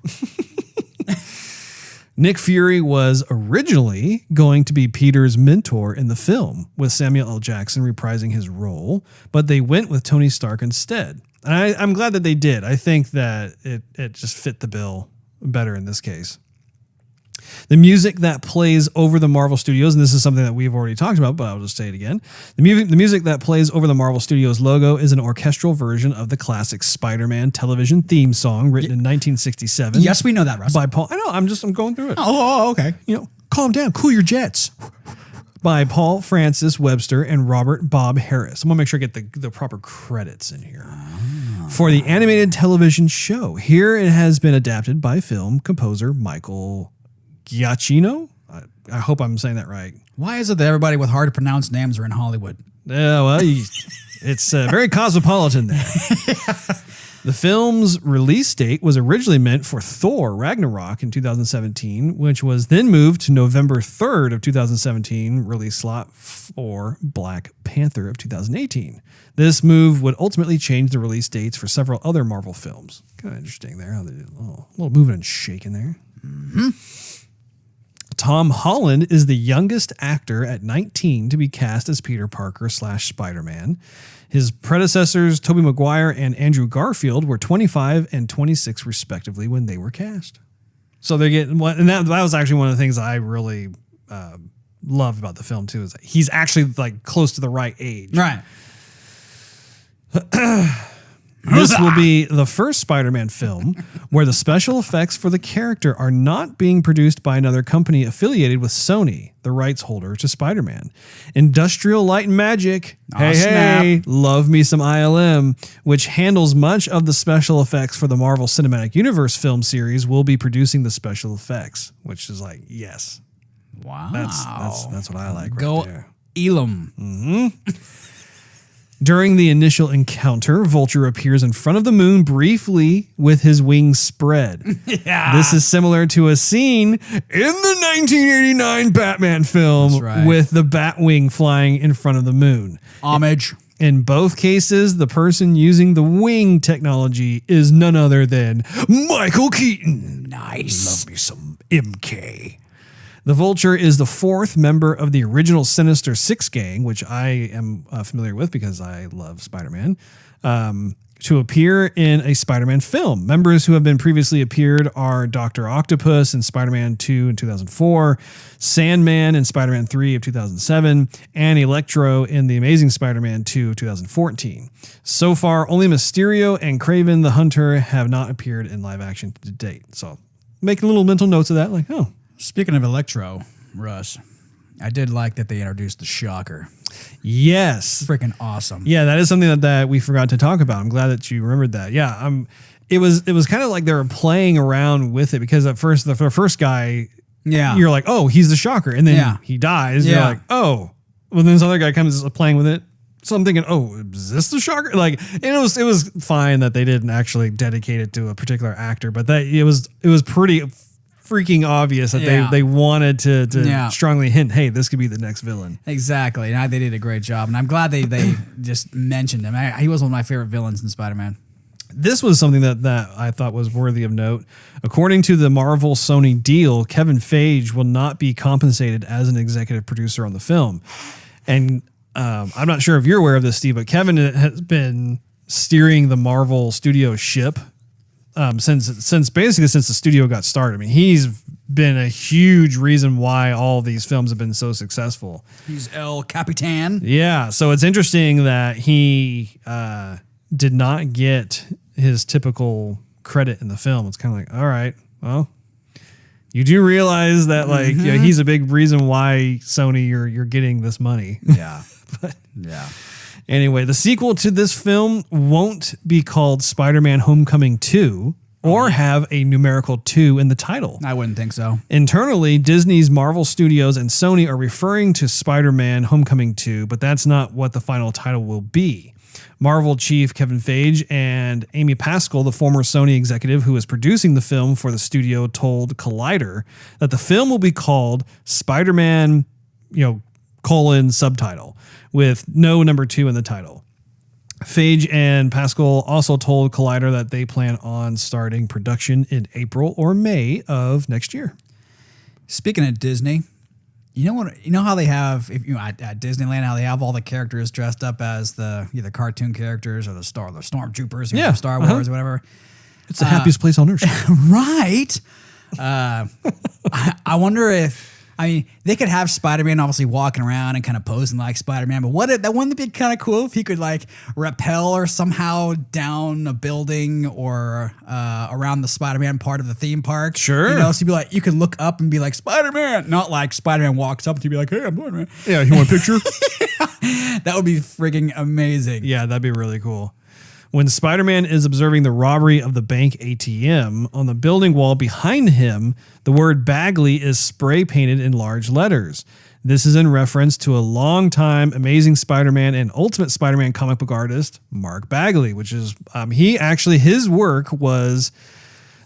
Nick Fury was originally going to be Peter's mentor in the film, with Samuel L. Jackson reprising his role, but they went with Tony Stark instead. And I'm glad that they did. I think that it just fit the bill better in this case. The music that plays over the Marvel Studios, and this is something that we've already talked about, but I'll just say it again. The music that plays over the Marvel Studios logo is an orchestral version of the classic Spider-Man television theme song written in 1967. Yes, we know that, Russ. By Paul. I know. I'm going through it. Oh, okay. Calm down. Cool your jets. By Paul Francis Webster and Robert Bob Harris. I'm going to make sure I get the proper credits in here. For the animated television show. Here it has been adapted by film composer Michael Giacchino. I hope I'm saying that right. Why is it that everybody with hard to pronounce names are in Hollywood? Yeah, well, it's very cosmopolitan there. The film's release date was originally meant for Thor Ragnarok in 2017, which was then moved to November 3rd of 2017 release slot for Black Panther of 2018. This move would ultimately change the release dates for several other Marvel films. Kind of interesting there. How they did a little moving and shaking there. Mm-hmm. Tom Holland is the youngest actor at 19 to be cast as Peter Parker / Spider-Man. His predecessors, Tobey Maguire and Andrew Garfield, were 25 and 26 respectively when they were cast. So they're getting one, and that was actually one of the things I really loved about the film too, is that he's actually like close to the right age. Right. This will be the first Spider-Man film where the special effects for the character are not being produced by another company affiliated with Sony, the rights holder to Spider-Man. Industrial Light and Magic, hey, love me some ILM, which handles much of the special effects for the Marvel Cinematic Universe film series, will be producing the special effects, which is like, yes. Wow. That's what I like Go right there. Elam. Mm-hmm. During the initial encounter, Vulture appears in front of the moon briefly with his wings spread. Yeah. This is similar to a scene in the 1989 Batman film with the Batwing flying in front of the moon. Homage. In both cases, the person using the wing technology is none other than Michael Keaton. Nice. Love me some MK. The Vulture is the fourth member of the original Sinister Six gang, which I am familiar with because I love Spider-Man, to appear in a Spider-Man film. Members who have been previously appeared are Dr. Octopus in Spider-Man 2 in 2004, Sandman in Spider-Man 3 of 2007, and Electro in The Amazing Spider-Man 2 of 2014. So far, only Mysterio and Kraven the Hunter have not appeared in live action to date. So making little mental notes of that, like, oh. Speaking of Electro, Russ, I did like that they introduced the Shocker. Yes. Freaking awesome. Yeah, that is something that we forgot to talk about. I'm glad that you remembered that. Yeah, it was kind of like they were playing around with it, because at first, the first guy, you're like, oh, he's the Shocker. And then he dies. Yeah. You're like, oh. Well, then this other guy comes playing with it. So I'm thinking, oh, is this the Shocker? Like, it was fine that they didn't actually dedicate it to a particular actor, but that it was pretty freaking obvious that they wanted to strongly hint, hey, this could be the next villain. Exactly. And they did a great job. And I'm glad they just mentioned him. He was one of my favorite villains in Spider-Man. This was something that I thought was worthy of note. According to the Marvel-Sony deal, Kevin Feige will not be compensated as an executive producer on the film. And I'm not sure if you're aware of this, Steve, but Kevin has been steering the Marvel Studios ship since the studio got started. I mean, he's been a huge reason why all these films have been so successful. He's El Capitan. Yeah, so it's interesting that he did not get his typical credit in the film. It's kind of like, all right, well, you do realize that he's a big reason why Sony you're getting this money. Yeah, but yeah. Anyway, the sequel to this film won't be called Spider-Man Homecoming 2 or have a numerical 2 in the title. I wouldn't think so. Internally, Disney's Marvel Studios and Sony are referring to Spider-Man Homecoming 2, but that's not what the final title will be. Marvel chief Kevin Feige and Amy Pascal, the former Sony executive who is producing the film for the studio, told Collider that the film will be called Spider-Man, subtitle, with no number 2 in the title. Feige and Pascal also told Collider that they plan on starting production in April or May of next year. Speaking of Disney, you know how they have at Disneyland how they have all the characters dressed up as the either cartoon characters or the stormtroopers from Star Wars or whatever. It's the happiest place on earth. Right. I wonder if they could have Spider-Man obviously walking around and kind of posing like Spider-Man, but wouldn't it be kind of cool if he could like rappel or somehow down a building or around the Spider-Man part of the theme park? Sure. So you'd be like, you could look up and be like Spider-Man, not like Spider-Man walks up to be like, hey, I'm Spider-Man. Yeah, you want a picture? That would be freaking amazing. Yeah, that'd be really cool. When Spider-Man is observing the robbery of the bank ATM, on the building wall behind him, the word Bagley is spray painted in large letters. This is in reference to a longtime Amazing Spider-Man and Ultimate Spider-Man comic book artist, Mark Bagley, which is, his work was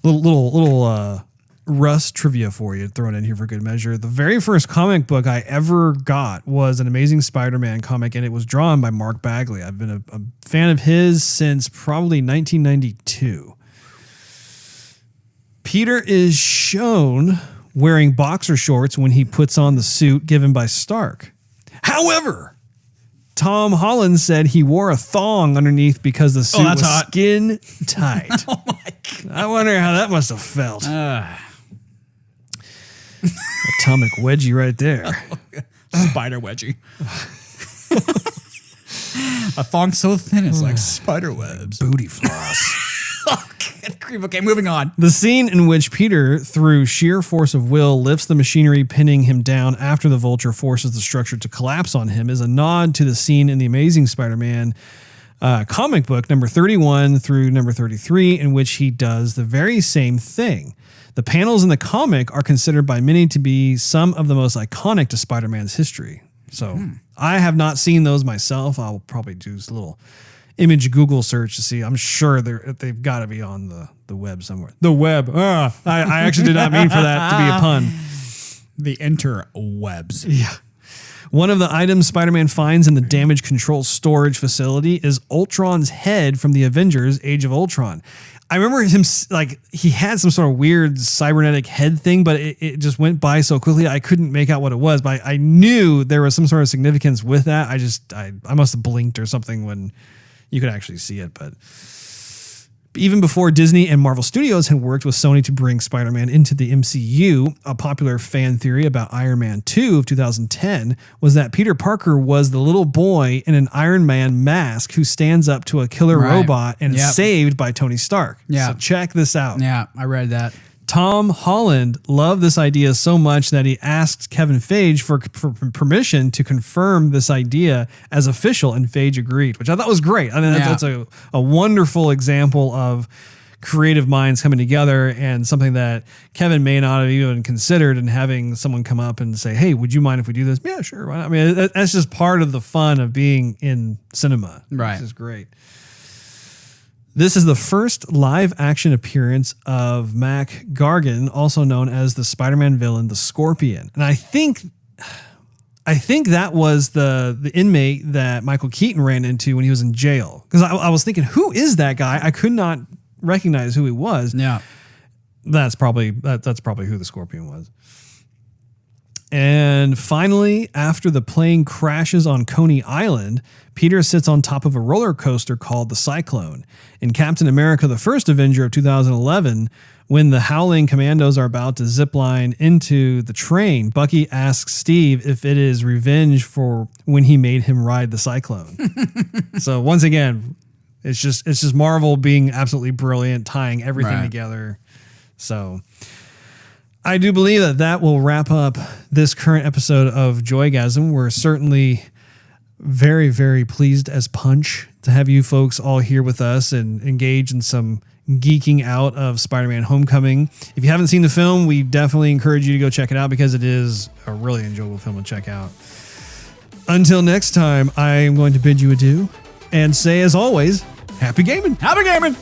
little Russ trivia for you, thrown in here for good measure. The very first comic book I ever got was an Amazing Spider-Man comic, and it was drawn by Mark Bagley. I've been a fan of his since probably 1992. Peter is shown wearing boxer shorts when he puts on the suit given by Stark. However, Tom Holland said he wore a thong underneath because the suit was hot. skin tight. Oh my God. I wonder how that must have felt. Atomic wedgie right there. Spider wedgie. A thong so thin it's like spider webs. Booty floss. Okay, moving on. The scene in which Peter, through sheer force of will, lifts the machinery, pinning him down after the Vulture forces the structure to collapse on him is a nod to the scene in the Amazing Spider-Man comic book number 31 through number 33, in which he does the very same thing. The panels in the comic are considered by many to be some of the most iconic to Spider-Man's history. So I have not seen those myself. I'll probably do a little image Google search to see. I'm sure they've got to be on the web somewhere. The web. I actually did not mean for that to be a pun. The interwebs. Yeah. One of the items Spider-Man finds in the damage control storage facility is Ultron's head from the Avengers Age of Ultron. I remember him, like, he had some sort of weird cybernetic head thing, but it just went by so quickly I couldn't make out what it was, but I knew there was some sort of significance with that. I must have blinked or something when you could actually see it, but even before Disney and Marvel Studios had worked with Sony to bring Spider-Man into the MCU, a popular fan theory about Iron Man 2 of 2010 was that Peter Parker was the little boy in an Iron Man mask who stands up to a killer robot and is saved by Tony Stark. Yeah. So check this out. Yeah, I read that. Tom Holland loved this idea so much that he asked Kevin Feige for permission to confirm this idea as official, and Feige agreed, which I thought was great. I mean, that's a wonderful example of creative minds coming together and something that Kevin may not have even considered, and having someone come up and say, hey, would you mind if we do this? Yeah, sure. Why not? I mean, that's just part of the fun of being in cinema. Right. Which is great. This is the first live action appearance of Mac Gargan, also known as the Spider-Man villain, the Scorpion. And I think that was the inmate that Michael Keaton ran into when he was in jail. Because I was thinking, who is that guy? I could not recognize who he was. Yeah. That's probably who the Scorpion was. And finally, after the plane crashes on Coney Island, Peter sits on top of a roller coaster called the Cyclone. In Captain America, the First Avenger of 2011, when the Howling Commandos are about to zipline into the train, Bucky asks Steve if it is revenge for when he made him ride the Cyclone. So once again, it's just Marvel being absolutely brilliant, tying everything together. So I do believe that will wrap up this current episode of Joygasm. We're certainly very, very pleased as punch to have you folks all here with us and engage in some geeking out of Spider-Man Homecoming. If you haven't seen the film, we definitely encourage you to go check it out because it is a really enjoyable film to check out. Until next time, I am going to bid you adieu and say, as always, happy gaming. Happy gaming.